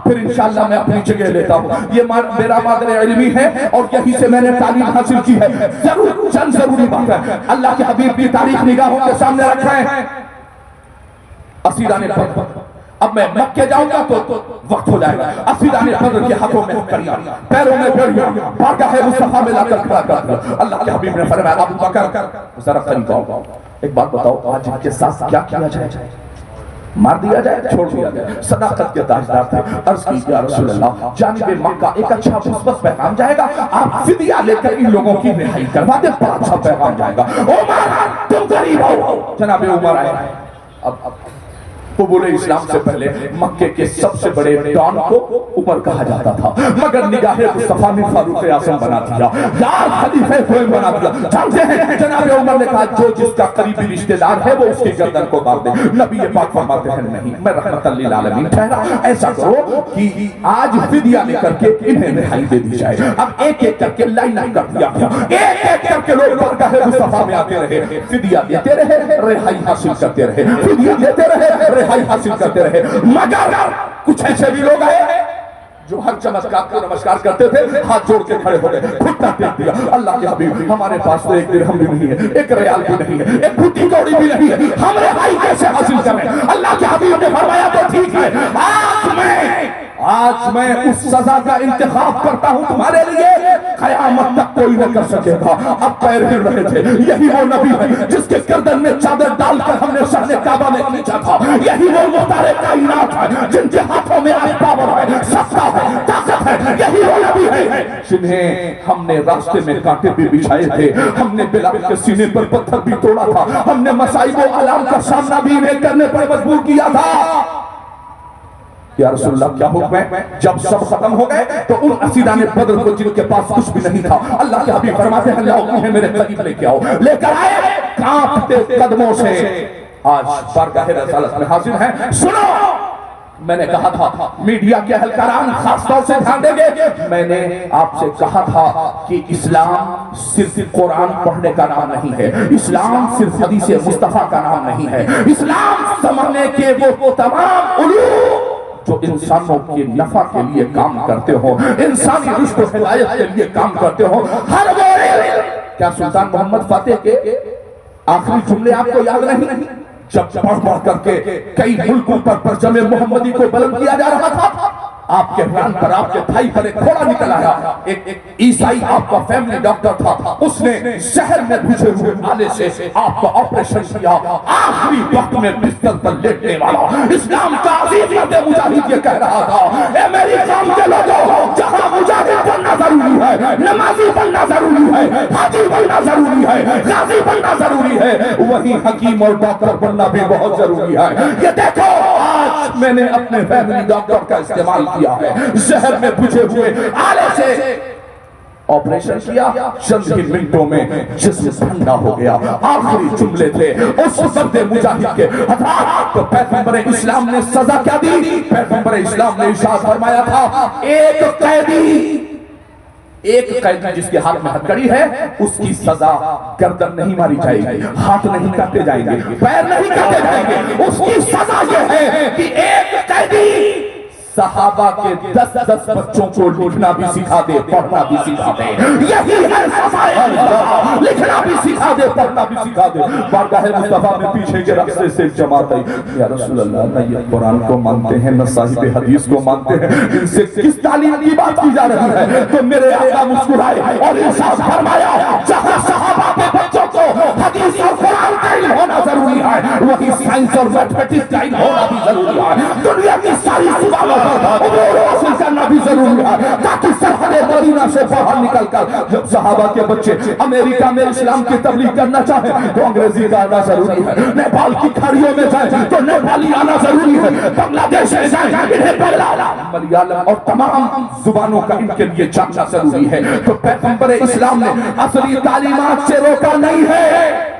Speaker 1: फिर इंशाअल्लाह मैं अपनी जगह लेता हूँ। ये मेरा मादरे इल्मी है और यहीं से मैंने तालीम हासिल की है। जरूर चंद जरूरी बात है, अल्लाह के हबीब की तारीख निगाहों के सामने रखें। असीराने फजर, अब मैं मक्के जाऊंगा तो वक्त हो जाएगा। असीराने फजर के हाथों में कड़ियां, पैरों में बेड़ियां, बारगाह मुस्तफा में लाकर खड़ा कर दिया। अल्लाह के हबीब ने फरमाया, अबू बकर जरा करीब आओ, एक बात बताओ, आज इनके साथ क्या किया जाए? मार दिया जाए, छोड़ दिया जाए? सदाकत के ताजदार थे। अर्ज की या रसूल अल्लाह, जानिबे मक्का एक अच्छा मुस्बत पैगाम जाएगा, आप फिदिया लेकर इन लोगों की रिहाई करवा दे, बड़ा अच्छा पैगाम जाएगा। उमर, तुम करीब आओ। जनाबे उमर आए। अब वो बोले इस्लाम से पहले मक्के के सबसे बड़े डॉन को उमर कहा जाता था, मगर निगाहे मुस्तफा ने फारूक आज़म बना दिया, यार खलीफे कोई बना दिया। जानते हैं जनाब उमर ने कहा, जो जिसका करीबी रिश्तेदार है वो उसकी गर्दन को मार दे। नबी ये बात फरमाते हैं, नहीं, मैं रहमतल लिल आलमीन ठहरा। ऐसा करो कि आज फिदिया लेकर के इन्हें रिहाई दे दी जाए। अब एक एक करके लाइन कर दिया गया, एक एक करके लोग बरगाह मुस्तफा में आते रहे, फिदिया देते रहे, रिहाई हासिल करते रहे, फिदिया देते रहे, रिहाई हासिल करते रहे। मगर कुछ ऐसे भी लोग आए जो हर चमत्कार को नमस्कार करते थे हाथ जोड़ के खड़े हो गए, घुटना टेक दिया। अल्लाह के हबीब, हमारे पास तो एक दिरहम भी नहीं है, एक रियाल भी नहीं है, एक फुटी कौड़ी भी नहीं है, हम रिहाई कैसे हासिल करें? अल्लाह के हबीब ने फरमाया तो ठीक है, आज मैं उस सजा का इंतखाब करता हूं तुम्हारे लिए, कयामत तक कोई न कर सकेगा। अब पैर हिल रहे थे, यही वो नबी है जिसके गर्दन में चादर डालकर हमने शहर काबा में खींचा था, यही वो मुतारे कायनात है जिनके हाथों में आज पावर है, सत्ता है, ताकत है, यही वो नबी है जिन्हें हमने रास्ते में कांटे भी बिछाए थे, हमने बिलाल के सीने पर पत्थर भी तोड़ा था, हमने मसाइब व आलाम का सामना भी इन्हें करने पर मजबूर किया था। या रसूलल्लाह क्या हुक्म है? जब सब खत्म हो गए तो उन असीदाने बदर को जिनके पास कुछ भी नहीं था, अल्लाह के हबीब फरमाते हैं लाओ उन्हें मेरे करीब लेके आओ, लेकर आए कांपते कदमों से, आज बारगाह रसालत में हाजिर हैं। सुनो, मैंने कहा था मीडिया के अहलकारान खासतौर से ध्यान देंगे, मैंने आपसे कहा था कि इस्लाम सिर्फ कुरान पढ़ने का नाम नहीं है, इस्लाम सिर्फ हदीस मुस्तफा का नाम नहीं है, इस्लाम जमाने के वो तमाम उलूम जो इंसानों के नफा के लिए काम करते हो, इंसानी रुश्द व हिदायत के लिए काम करते हो, हर क्या सुल्तान मोहम्मद फातेह के आखिरी जुमले आपको याद नहीं? जब पढ़ पढ़ करके कई मुल्कों पर परचम मोहम्मदी को बुलंद किया जा रहा था, आपके रान पर, आपके भाई पर एक घोड़ा निकल आया, एक ईसाई आपका फैमिली डॉक्टर था, उसने शहर में घुसे हुए आले से आपका ऑपरेशन किया, आखिरी वक्त में बिस्तर पर लेटने वाला इस्लाम का अजीम मर्द मुजाहिद ये कह रहा था, ए मेरी कौम के लोगों, जहां मुजाहिद बनना जरूरी है, नमाजी बनना जरूरी है, हाजी बनना जरूरी है, गाजी बनना जरूरी है, वहीं हकीम और डॉक्टर बनना भी बहुत जरूरी है। ये देखो, आज मैंने अपने फैमिली डॉक्टर का इस्तेमाल किया है, शहर में बुझे हुए आले से ऑपरेशन किया, चंद ही मिनटों में जिस्म ठंडा हो गया। आखिरी जुमले थे उस मर्द मुजाहिद के। तो पैगंबर इस्लाम ने सजा क्या दी? पैगंबर इस्लाम ने इरशाद फरमाया था, एक कैदी जिसके हाथ में हथकड़ी है उसकी सजा गर्दन नहीं मारी जाएगी, हाथ नहीं काटे जाएंगे, पैर नहीं काटे जाएंगे, उसकी सजा यह है कि एक कैदी सहाबा के 10-10 बच्चों को लिखना भी सिखा दे, पढ़ना भी सिखा दे, यही है सजाए, लिखना भी सिखा दे, पढ़ना भी सिखा दे। बारगाह मुस्तफा में पीछे के रास्ते से जमात आई, या रसूलल्लाह न ये कुरान को मानते हैं न साहिब हदीस को मानते हैं, इनसे किस तालीम की बात की जा रही है? तो मेरे आका मुस्कुराए और इरशाद फरमाया, जहां सहाबा के बच्चों को हदीस और कुरान का इल्म होना जरूरी है, वहीं साइंस और मैथमेटिक्स का इल्म होना भी जरूरी है। दुनिया की सारी सुबानों हासिल करना भी जरूरी है, ताकि सरहद मदीना से बाहर निकलकर जब सहाबा के बच्चे अमेरिका में इस्लाम की तबलीग करना चाहे तो अंग्रेजी का आना जरूरी है, नेपाल की खाड़ियों में जाए तो नेपाली आना जरूरी है, बांग्लादेश में जाए इन्हें मलयालम और तमाम जुबानों का इनके लिए जानना जरूरी है। तो पैगंबर इस्लाम ने असली तालीमात से रोका नहीं है।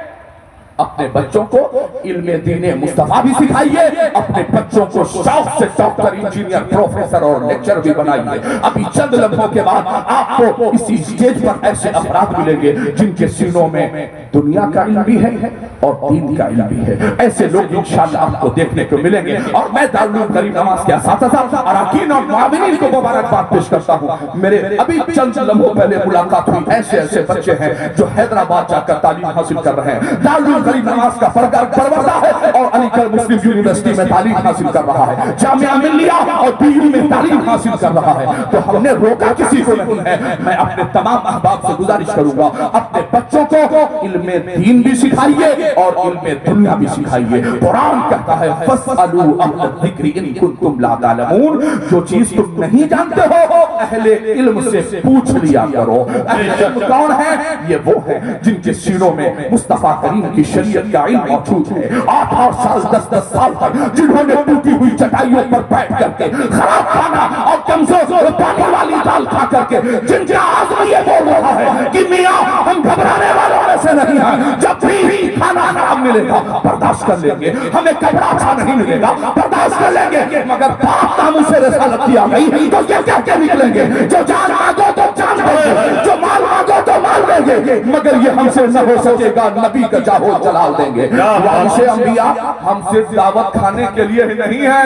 Speaker 1: अपने बच्चों को इल्मे दीने मुस्तफा भी सिखाइए, अपने बच्चों को शौक से डॉक्टर, इंजीनियर, प्रोफेसर और लेक्चर भी बनाइए। अभी चंद लम्हों के बाद आपको इसी स्टेज पर ऐसे अफराद मिलेंगे जिनके सीनों में दुनिया का इल्म भी है और दीन का इल्म भी है। ऐसे लोग इंशाअल्लाह आपको देखने को मिलेंगे। और मैं दारुल करीम नमाज के असातिज़ा अरकान और मुआविनीन को मुबारकबाद पेश करता हूँ। मेरे अभी चंद लम्हों पहले मुलाकात हुई, ऐसे ऐसे बच्चे हैं जो हैदराबाद जाकर तालीम हासिल कर रहे हैं, दारुल करीम नमाज का परवरदा है और अलीगढ़ मुस्लिम यूनिवर्सिटी में तालीम हासिल कर रहा है, जामिया मिल्लिया और पीयू में तालीम हासिल कर रहा है। तो हमने रोका किसी को नहीं है। मैं अपने तमाम अहबाब से गुजारिश करूंगा, अपने बच्चों को इल्मे दीन भी सिखाइए और इल्मे दुनिया भी सिखाइए। कुरान कहता है फस्अलू अहल ज़िक्र इन कुंतुम ला तालमून, जो चीज तुम नहीं जानते हो अहले इल्म से पूछ लिया करो। अहले इल्म कौन है? ये वो है जिनके सीनों में मुस्तफा करीम की शरीयत का इल्म मौजूद है। 8-8 साल 10-10 साल तक जिन्होंने टूटी हुई चटाइयों पर बैठ करके खराब खाना और कमजोर पानी वाली दाल खा करके जिनका आज़म ये बोल रहा है कि मियां हम घबराने वालों में से नहीं हैं, जब भी खाना खराब मिलेगा बर्दाश्त कर लेंगे, हमें कपड़ा अच्छा नहीं मिलेगा बर्दाश्त कर लेंगे, मगर पाक नामों से रिसालत किया गई तो ये क्या क्या निकलेंगे? जो जान मांगो तो जान देंगे, जो माल मांगो तो माल देंगे, मगर ये हमसे न हो सकेगा, नबी का जाहो जलाल देंगे। वारिसे अंबिया हम सिर्फ दावत खाने के लिए ही नहीं है,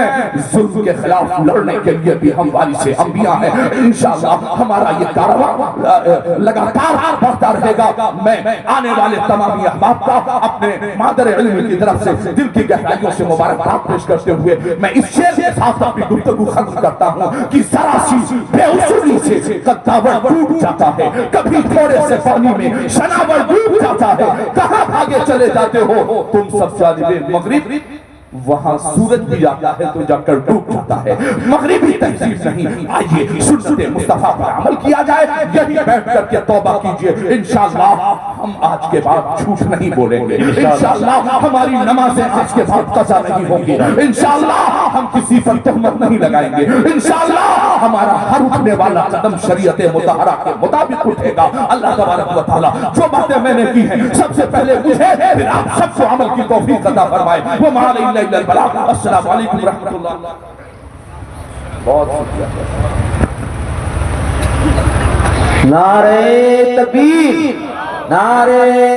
Speaker 1: जुल्म के खिलाफ लड़ने के लिए भी हम वारिसे अंबिया हैं। इंशाअल्लाह हमारा ये कारवां लगातार बढ़ता रहेगा। मैं आने वाले तमाम अहबाब का अपने मादर इल्म की तरफ से दिल की गहराइयों से मुबारकबाद पेश करते हुए मैं इस शेर के साथ अपनी गुफ्तगू खत्म करता हूँ कि जरा सी बेउसूली से कद्दावर टूट जाता है, कभी थोड़े से पानी में शनावर डूब जाता है। कहाँ भागे चले जाते हो तुम सब जानिबे मगरिब, वहां सूरज भी आता है तो जाकर डूब जाता है। मगरिबी तहजीब नहीं, आइए सुन्नते मुस्तफा पर अमल किया जाए, यही बैठ करके तौबा कीजिए। इंशाअल्लाह हम आज के बाद झूठ नहीं बोलेंगे, इंशाअल्लाह हमारी नमाजें आज के बाद कज़ा नहीं होंगी, इंशाअल्लाह हम किसी पर तहमत नहीं लगाएंगे, इंशाअल्लाह हमारा हर उठने वाला कदम शरीयत मुतहरा के मुताबिक उठेगा। अल्लाह तबारक व तआला जो बातें मैंने की हैं सबसे पहले मुझे फिर आप सबको अमल की तौफीक अता फरमाए। वो माला अस्सलाम वालेकुम रहमतुल्लाह। बहुत शुक्रिया।
Speaker 3: नारे तकबीर, नारे